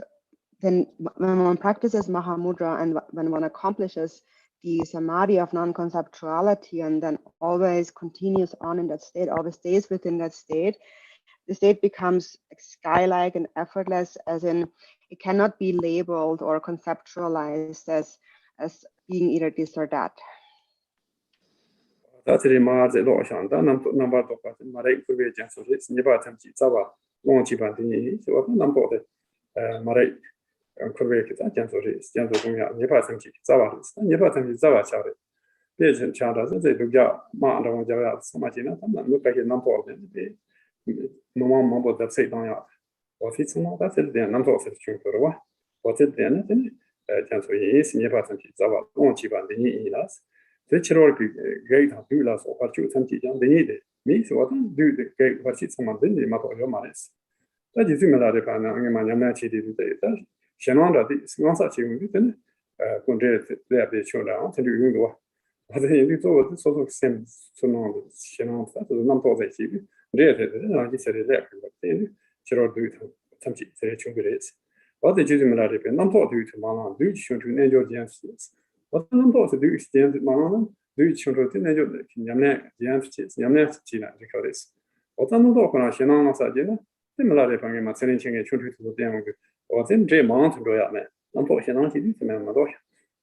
then, when one practices Mahamudra and when one accomplishes the samadhi of non-conceptuality and then always continues on in that state, always stays within that state, the state becomes sky-like and effortless, as in it cannot be labeled or conceptualized as being either this or that.
That's the mark the law shan da number to ka mare ku be jan so it's ni ba tham chi za ba long chi ban ni so number de mare ku be ki za jan so it's jan so dong ya ni ba tham chi za ba ni ba tham chi za ba cha de be chen cha da ze du ja ma da wo ja ya sa ma chi na tam na mu ka ke number de be mo mo bo da sai dong ya wo fi chen na da se de number of chu ko wa wo ze de na de jan so yes ni ba tham chi za ba long chi ban ni las Natural gate have do last or two something young the me so what do the gate what it's someone in the map of your manes. That is similar to Panama Chidi today. Shannon that is one such written, conjure there be shown down to do go. But then you thought this sort of same so long Shannon that the number of the TV. There said it there, but then Gerald do it something is. What the similar to number do to Malan do show to enjoy the answers. What number of the extent Malan do children in the Yamna, Yamna China, the Codes. What number of Shannon Sajina, similar to Pangama sending a children to the young or then J Mount to go out there. Number Shannon to the Madosh.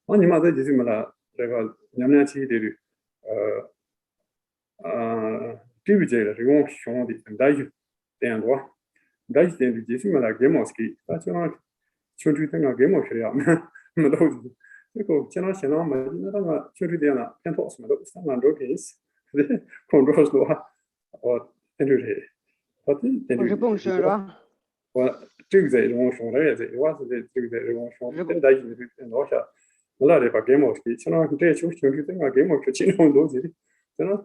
On your mother is similar, Yamna Chi did Divijator, you won't show it and die and what? Dice then the similar Gamoski, that's not children of Gamo. Go channel channel ma na churi de na kan to ma do sta na do is de control lo or entry but
Je bon je là.
Wa tu zai long shong le zai wa zai tu zai long shong de dai ji de no sha la de ba game of ki channel de chu chu de ma game of chi no do ji de na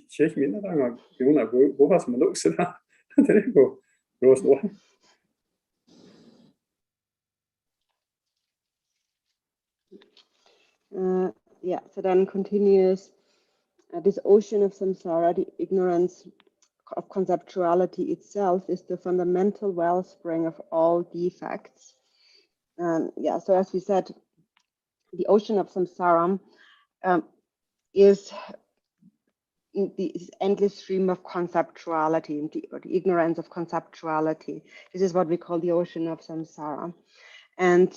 che mi na na yo na go pas ma do sta de go lo.
Yeah, so then continues this ocean of samsara, the ignorance of conceptuality itself is the fundamental wellspring of all defects. Yeah, so as we said, the ocean of samsara is this endless stream of conceptuality, or the ignorance of conceptuality. This is what we call the ocean of samsara. And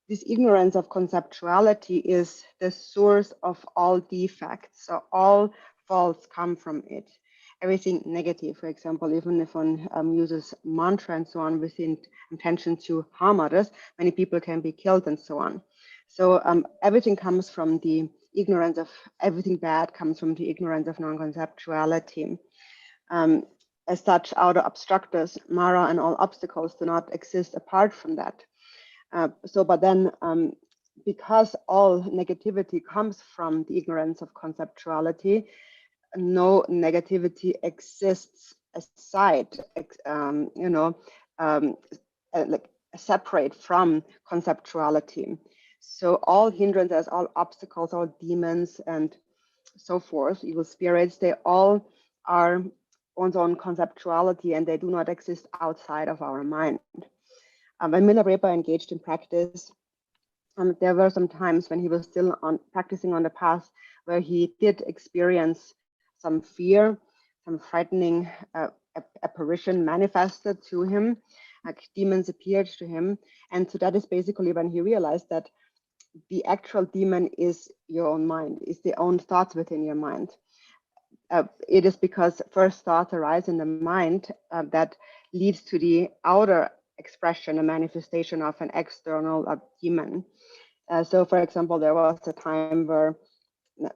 this ignorance of conceptuality is the source of all defects. So all faults come from it. Everything negative, for example, even if one uses mantra and so on with intention to harm others, many people can be killed and so on. So everything comes from the ignorance of everything bad comes from the ignorance of non-conceptuality. As such, outer obstructors, Mara, and all obstacles do not exist apart from that. But then because all negativity comes from the ignorance of conceptuality, no negativity exists aside, like separate from conceptuality. So all hindrances, all obstacles, all demons and so forth, evil spirits, they all are one's own conceptuality and they do not exist outside of our mind. When Milarepa engaged in practice, there were some times when he was still practicing on the path where he did experience some fear, some frightening apparition manifested to him, like demons appeared to him. And so that is basically when he realized that the actual demon is your own mind, is the own thoughts within your mind. It is because first thoughts arise in the mind that leads to the outer expression, a manifestation of an external demon. So, for example, there was a time where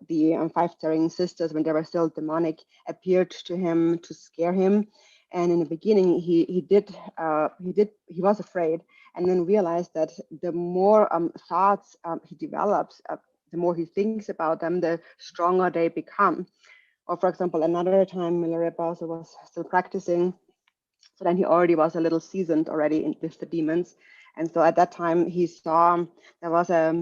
the 5 Taring sisters, when they were still demonic, appeared to him to scare him. And in the beginning, he was afraid, and then realized that the more thoughts he develops, the more he thinks about them, the stronger they become. Or, for example, another time, Milarepa also was still practicing. So then he already was a little seasoned already with the demons. And so at that time he saw there was a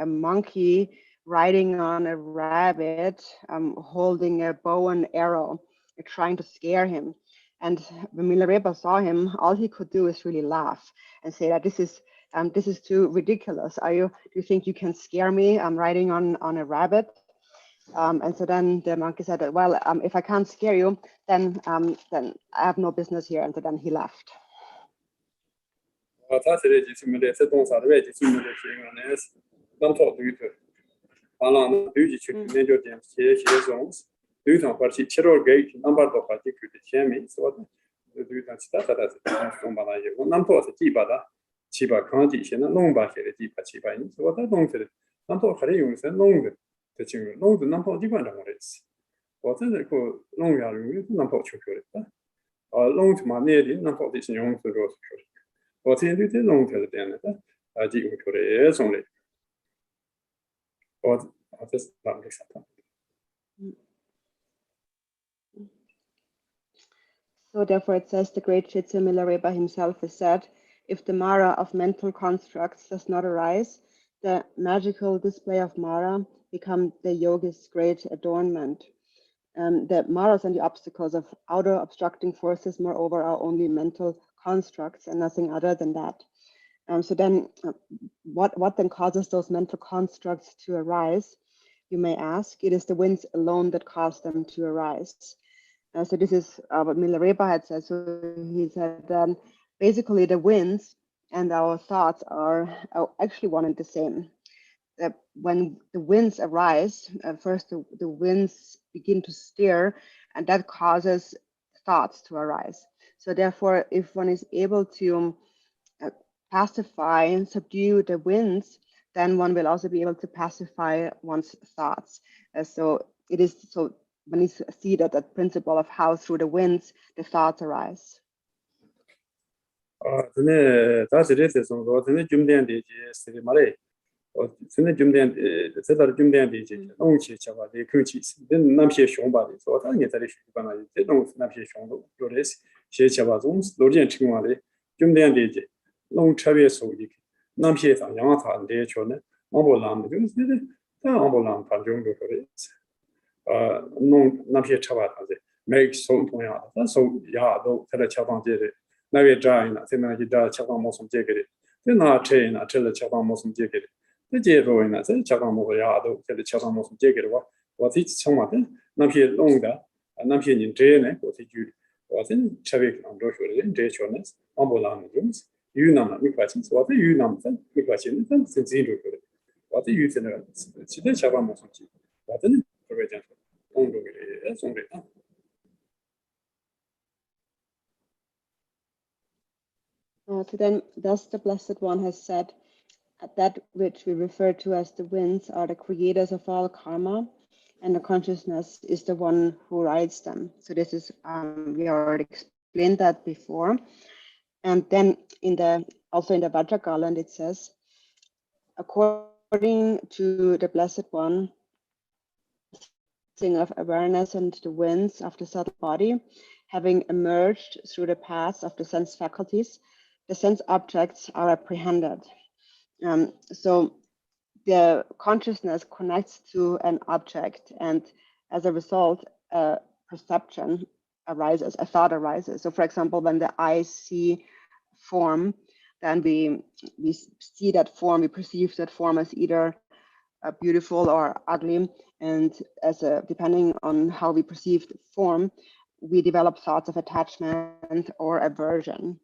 monkey riding on a rabbit, holding a bow and arrow, trying to scare him. And when Milarepa saw him, all he could do is really laugh and say that this is too ridiculous. Do you think you can scare me? I'm riding on a rabbit. And so then the monkey said, well, if I can't scare you, then I have no business here. And so then he left. So therefore it says, the great Chitse Milarepa himself has said, if the Mara of mental constructs does not arise, the magical display of Mara become the yogi's great adornment. The Maras and the obstacles of outer obstructing forces, moreover, are only mental constructs and nothing other than that. So then what then causes those mental constructs to arise? You may ask. It is the winds alone that cause them to arise. So this is what Milarepa had said. So he said basically the winds and our thoughts are actually one and the same. When the winds arise, first the winds begin to stir, and that causes thoughts to arise. So therefore, if one is able to pacify and subdue the winds, then one will also be able to pacify one's thoughts. So when you see that principle of how through the winds the thoughts arise. So then, thus the Blessed One has said, that which we refer to as the winds are the creators of all karma, and the consciousness is the one who rides them. So this is, we already explained that before. And then also in the Vajragaland, it says, according to the Blessed One, of awareness and the winds of the subtle body, having emerged through the paths of the sense faculties, the sense objects are apprehended. So the consciousness connects to an object, and as a result, a perception arises, a thought arises. So for example, when the eyes see form, then we see that form, we perceive that form as either beautiful or ugly, and depending on how we perceive the form, we develop thoughts of attachment or aversion.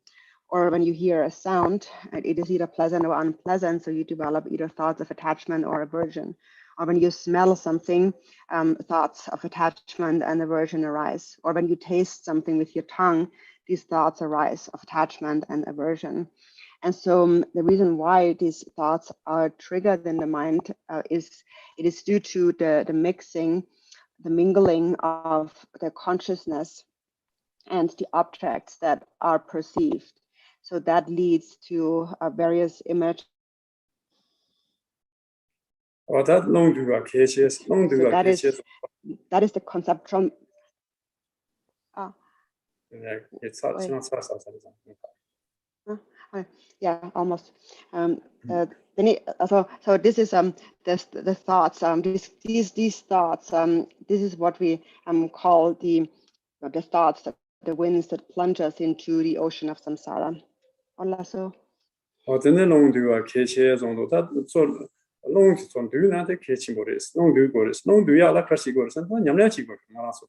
Or when you hear a sound, it is either pleasant or unpleasant, so you develop either thoughts of attachment or aversion. Or when you smell something, thoughts of attachment and aversion arise. Or when you taste something with your tongue, these thoughts arise of attachment and aversion. And so the reason why these thoughts are triggered in the mind is due to the mixing, the mingling of the consciousness and the objects that are perceived. So that leads to various images.
So
that is the conceptual. Yeah, almost. So this is the thoughts. These thoughts. This is what we call the thoughts, the winds that plunge us into the ocean of samsara. Hola, so.
真的弄对啊，开车中途他做弄从对那的开车过来，弄对过来，弄对呀，那开始过来，他娘俩去过去，我拉说，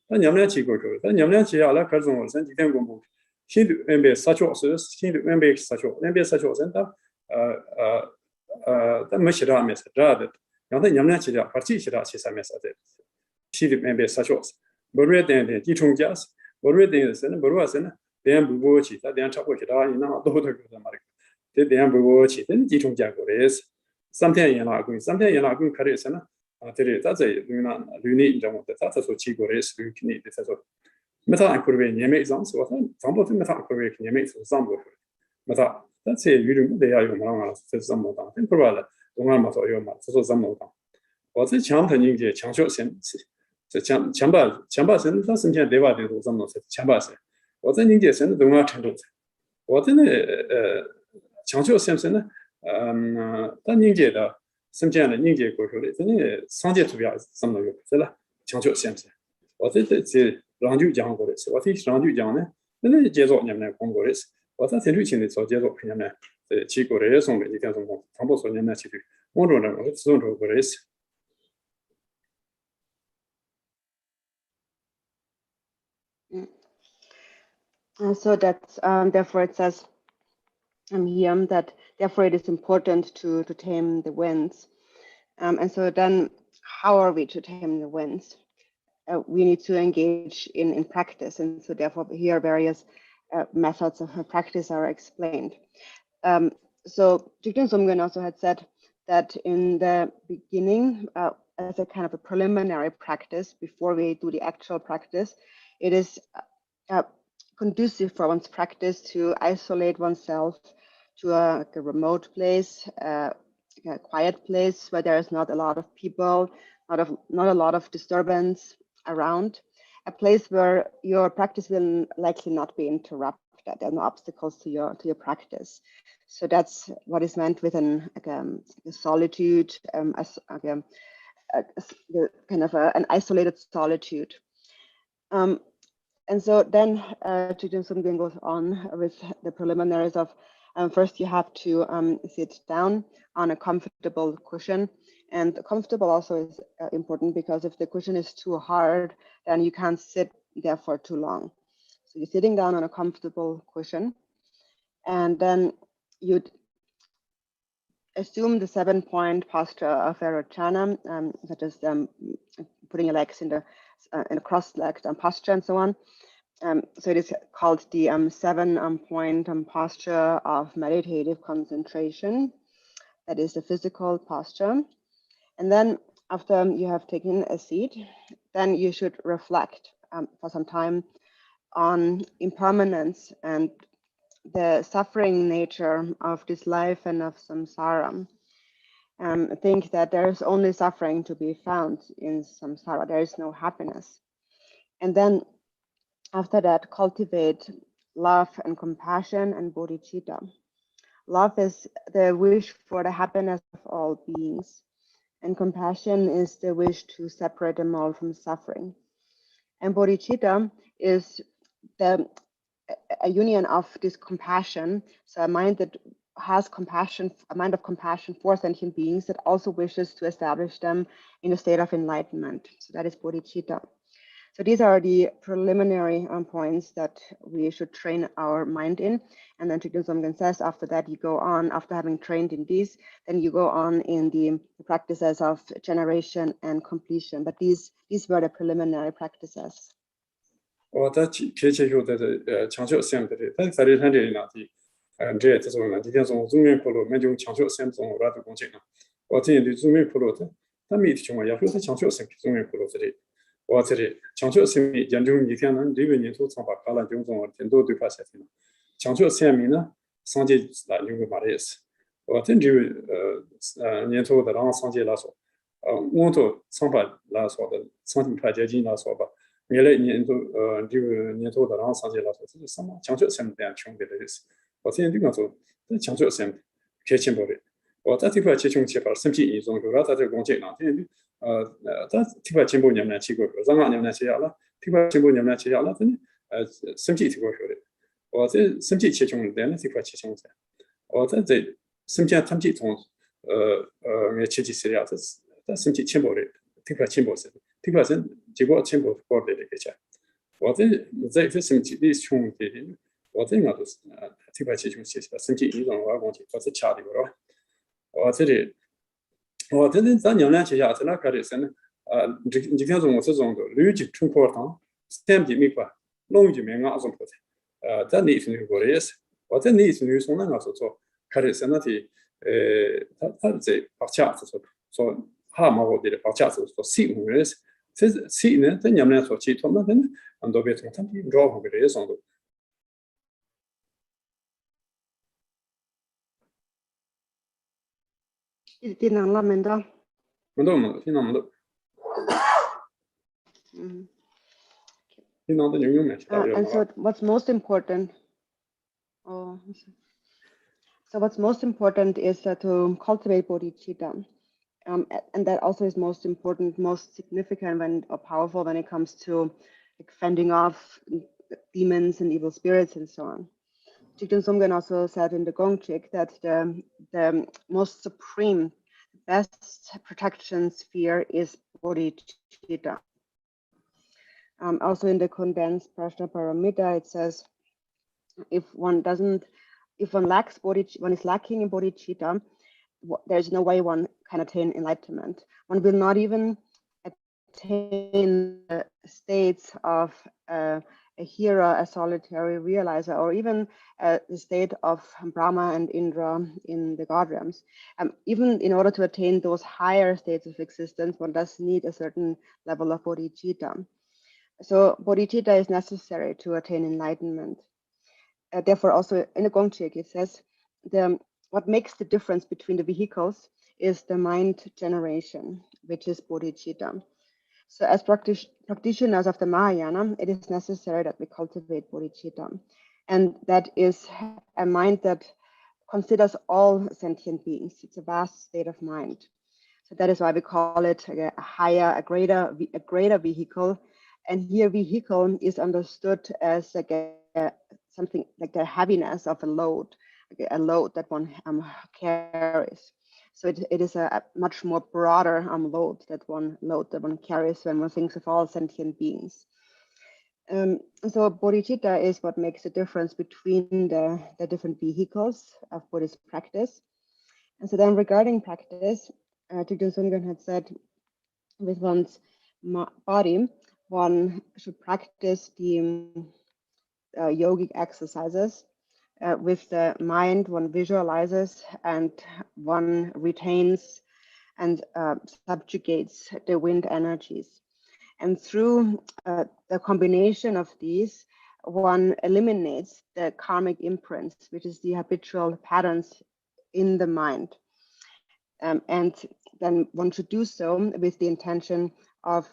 他娘俩去过去，他娘俩去呀，那开始中我几天公布，新的安排杀脚是新的安排杀脚，安排杀脚是他他没写到没写到的，然后他娘俩去了，把这写到去上面啥的，新的安排杀脚是，不如等地冲家是，不如等是呢，不如是呢，等不过去，他等差不多去到你那多的个嘛的。 这点不过去，等集中结果的是，3天也拿工，3天也拿工，开始是呢，这里他在旅内中的，他说去过的是旅内的，他说，没他按过来年没上，是我说，上不没他按过来年没是上不去，没他，但是旅内的也有嘛嘛，这是么当，真不完了，东安嘛说有嘛，这说什么当，我这强腾人家强学生，这强把生，他身前对吧的都怎么是强把生，我这人家生的东安程度，我真的强学生是呢，但人家的身边的人家过去的，真的商界主要怎么有是了，强学生是，我这让就讲过的是，我这让就讲呢，那介绍你们讲过的是，我这挺清的做介绍给你们，去过的送的，你看什么，他不说你们去的，我说呢，我自动做过的是。
So that's therefore it says here that therefore it is important to tame the winds. And so then how are we to tame the winds? We need to engage in practice. And so therefore here various methods of practice are explained. So Jigten Sumgön also had said that in the beginning, as a kind of a preliminary practice, before we do the actual practice, it is conducive for one's practice to isolate oneself to a remote place, a quiet place where there is not a lot of people, not a lot of disturbance around, a place where your practice will likely not be interrupted. There are no obstacles to your practice. So that's what is meant with a solitude, kind of an isolated solitude. And so then Jigten Sumgön goes on with the preliminaries of first you have to sit down on a comfortable cushion. And comfortable also is important because if the cushion is too hard, then you can't sit there for too long. So you're sitting down on a comfortable cushion, and then you'd assume the 7-point posture of Vairocana, such as putting your legs in a cross-legged posture and so on. So it is called the 7-point posture of meditative concentration. That is the physical posture. And then after you have taken a seat, then you should reflect for some time on impermanence and the suffering nature of this life and of samsara. Think that there is only suffering to be found in samsara. There is no happiness. And then after that, cultivate love and compassion and bodhicitta. Love is the wish for the happiness of all beings, and compassion is the wish to separate them all from suffering. And bodhicitta is a union of this compassion, so a mind that has compassion, a mind of compassion for sentient beings that also wishes to establish them in a state of enlightenment. So that is bodhicitta. So these are the preliminary points that we should train our mind in. And then Jigten Sumgön says after that you go on, after having trained in these, then you go on in the practices of generation and completion. But these were the preliminary practices.
我在开车有的强学生的，但在这里呢的，这种呢，今天从中原部落，没种强学生从我的工作呢，我这里中原部落的，他每天情况也说是强学生中原部落这里。 我这里强学生的研究一天呢，6年头长把卡了种种很多对发现的，强学生们呢，上届来用个嘛的意思，我这就年头的让上届来说，我都长把来说的，上届派接近来说吧，原来年头这个年头的让上届来说，这是什么强学生这样穷的意思，我现在对我说，这强做什么？开钱包的，我在这块切穷切法，身体一种，有了他这个工钱呢，现在在这块钱包你们去过，让俺你们去了，这块钱包你们去了，真的身体这块说的，我这身体切穷的，那这块切穷噻，我在这身体他们从我切几次了，这身体钱包的这块钱包是，这块是结果钱包包的这个钱，我这身体的穷的。我这个都是这块切穷切起来，身体一种我讲起，我是吃的是吧？我这里咱娘俩切下，在那开始是呢，你看中我这种的，六级中考堂，3级没过，6级没俺种破的，在内村过的也是，我在内村从那个时候开始是那的，他在把架子说哈嘛我的把架子说细木的是，这细呢，在娘俩说起，他们真的很多别从他们绕回来也上的。
tin nang la men da. And so what's most important? Oh, so what's most important is to cultivate bodhicitta, and that also is most important, most significant or powerful when it comes to like, fending off demons and evil spirits and so on. Jigten Sumgen also said in the Gongchik that the most supreme, best protection sphere is bodhicitta. Also in the condensed Prajna Paramita, it says if one lacks one is lacking in bodhicitta, there's no way one can attain enlightenment. One will not even attain the states of a hera, a solitary realizer, or even the state of Brahma and Indra in the god realms. Even in order to attain those higher states of existence, one does need a certain level of bodhicitta. So bodhicitta is necessary to attain enlightenment. Therefore, also in the Gongchik, it says what makes the difference between the vehicles is the mind generation, which is bodhicitta. So as practitioners of the Mahayana, it is necessary that we cultivate bodhicitta. And that is a mind that considers all sentient beings. It's a vast state of mind. So that is why we call it a greater vehicle. And here vehicle is understood as like something like the heaviness of a load that one carries. So it is a much more broader load that one carries when one thinks of all sentient beings. So bodhicitta is what makes the difference between the different vehicles of Buddhist practice. And so then regarding practice, Jigten Sumgen had said with one's body, one should practice the yogic exercises. With the mind, one visualizes and one retains and subjugates the wind energies. And through the combination of these, one eliminates the karmic imprints, which is the habitual patterns in the mind. And then one should do so with the intention of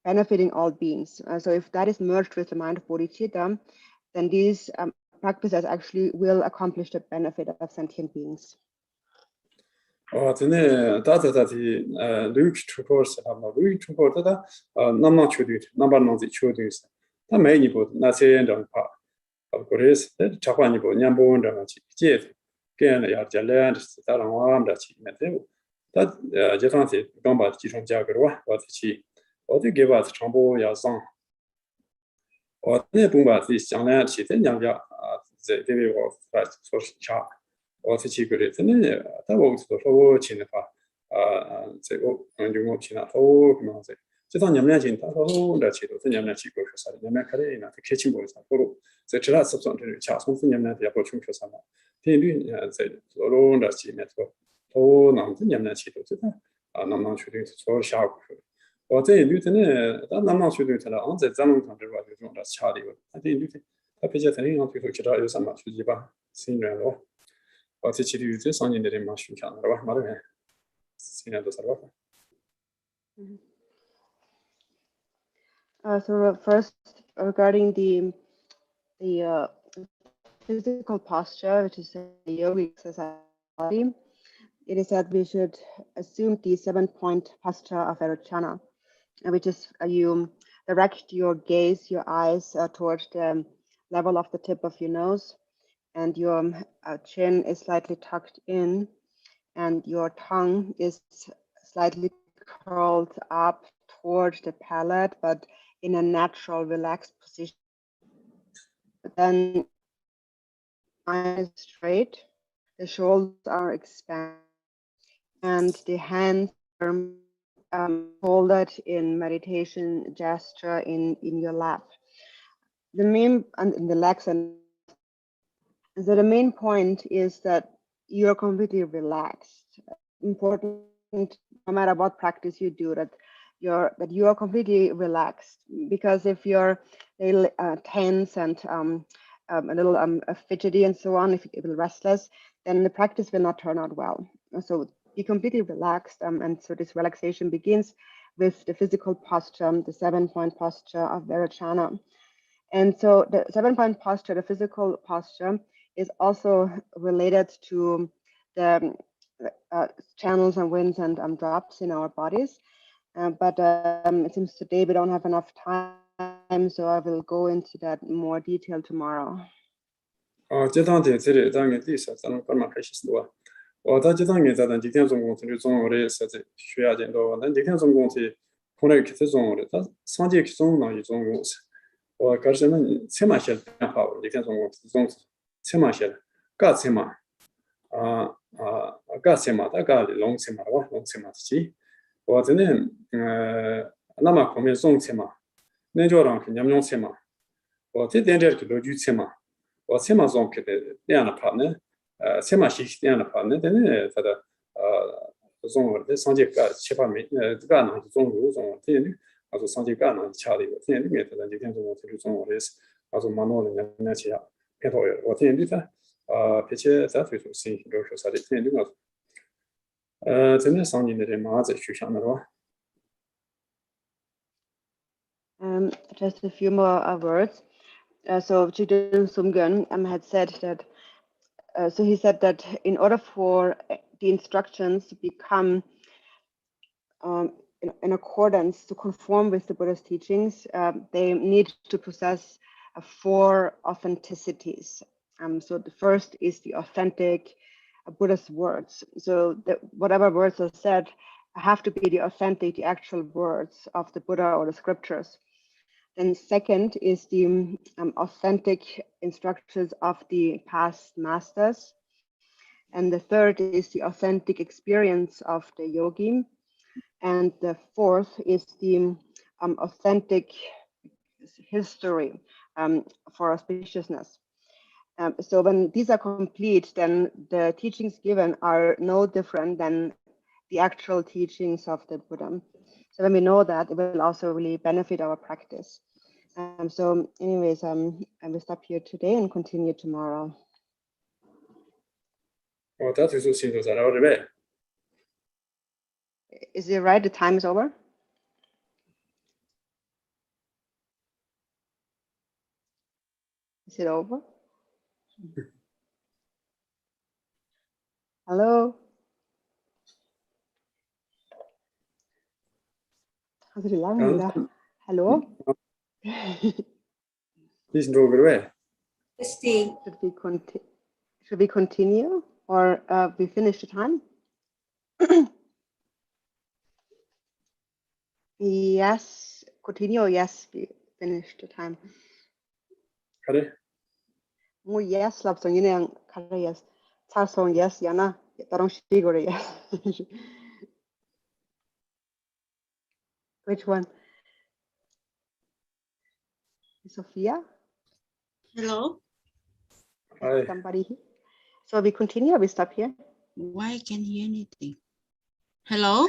benefiting all beings. So if that is merged with the mind of bodhicitta, then these practices actually will accomplish the benefit of sentient beings. So first, regarding the physical posture, which is a yogic exercise body, it is that we should assume the 7-point posture of Vairocana, which is you direct your gaze, your eyes towards the level of the tip of your nose, and your chin is slightly tucked in, and your tongue is slightly curled up towards the palate, but in a natural, relaxed position. Then spine is straight, the shoulders are expanded, and the hands are folded in meditation gesture in your lap. The main and in the legs, and so the main point is that you're completely relaxed. Important, no matter what practice you do, that you are completely relaxed. Because if you're tense and a little fidgety and so on, if you're restless, then the practice will not turn out well. So be completely relaxed, and so this relaxation begins with the physical posture, the 7-point posture of Vairocana. And so the 7-point posture, the physical posture, is also related to the channels and winds and drops in our bodies. But it seems today we don't have enough time, so I will go into that in more detail tomorrow.
这趟点这里当然第三咱们干嘛开始说我到这趟也在咱今天中共这里中我的设置需要见到咱今天中共是可能开始中我的他上节中呢一中共是我可是呢车马些好今天中共是中车马些干车马干车马大概龙车马哇龙车马是我真的那么后面中车马那就让人用车马我这点点就逻辑车马我车马中给的这样的盘呢车马是这样的盘呢但是它的中国的上节个7-8枚这个呢中国中这里啊就上节个呢差的这里面的今天中国这里中国的是啊就蛮多人那些啊偏多我这里的并且在推出新都是啥的这里个真的上年的人马在学校那个
Just a few more words. So Chidun Sumgun had said that, so he said that in order for the instructions to become in accordance, to conform with the Buddha's teachings, they need to possess 4 authenticities. So the first is the authentic Buddha's words. So whatever words are said have to be the authentic, the actual words of the Buddha or the scriptures. And second is the authentic instructions of the past masters. And the third is the authentic experience of the yogi. And the fourth is the authentic history for auspiciousness. So when these are complete, then the teachings given are no different than the actual teachings of the Buddha. So when we know that, it will also really benefit our practice. So anyways, I will stop here today and continue tomorrow. Is it right? The time is over? Is it over? Hello? Hello?
Please drove it away.
Should we continue or we finish the time? Yes, continue. Yes, we finish the time.
Kare?
Mo yes, lapsong yun yang kare yes. Charsong yes, yana. Tarong shigore yes. Which one? Sophia?
Hello?
Hi.
Somebody here? So we continue or we stop here?
Why I can't hear anything? Hello?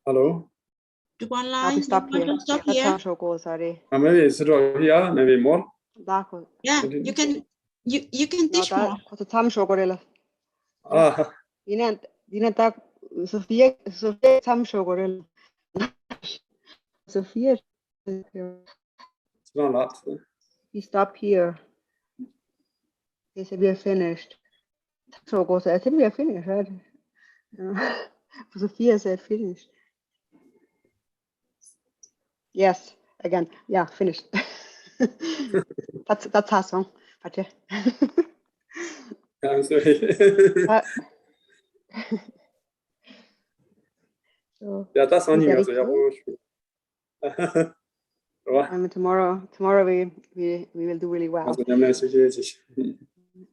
Hello?
Drupon
Now we
line,
stop here.
stop
That's
here.
how go, sorry.
Maybe it's here, maybe more.
Yeah, you can teach more.
Because time show gorilla.
Ah.
Dina tak Sophia time show gorilla. Sophia.
It's not that.
We stop here. They said we are finished. So goes, I think we are finished, right? Sophia said finished. Yes, again, yeah, finished. that's our song. Okay.
I'm sorry.
So,
야, that's on
we
you. So,
dedicate. Tomorrow we will do really well.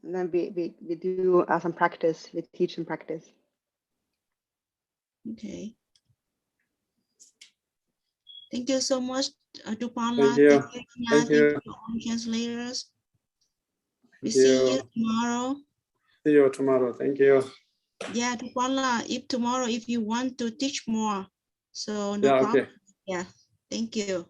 And then we do some practice. We teach and practice.
Okay. Thank you so much, Drupon.
Thank you.
Thank you to all translators. We see you tomorrow.
See you tomorrow. Thank you.
Yeah, Drupon, if tomorrow, if you want to teach more, so no
Yeah,
problem.
okay.
Yeah, thank you.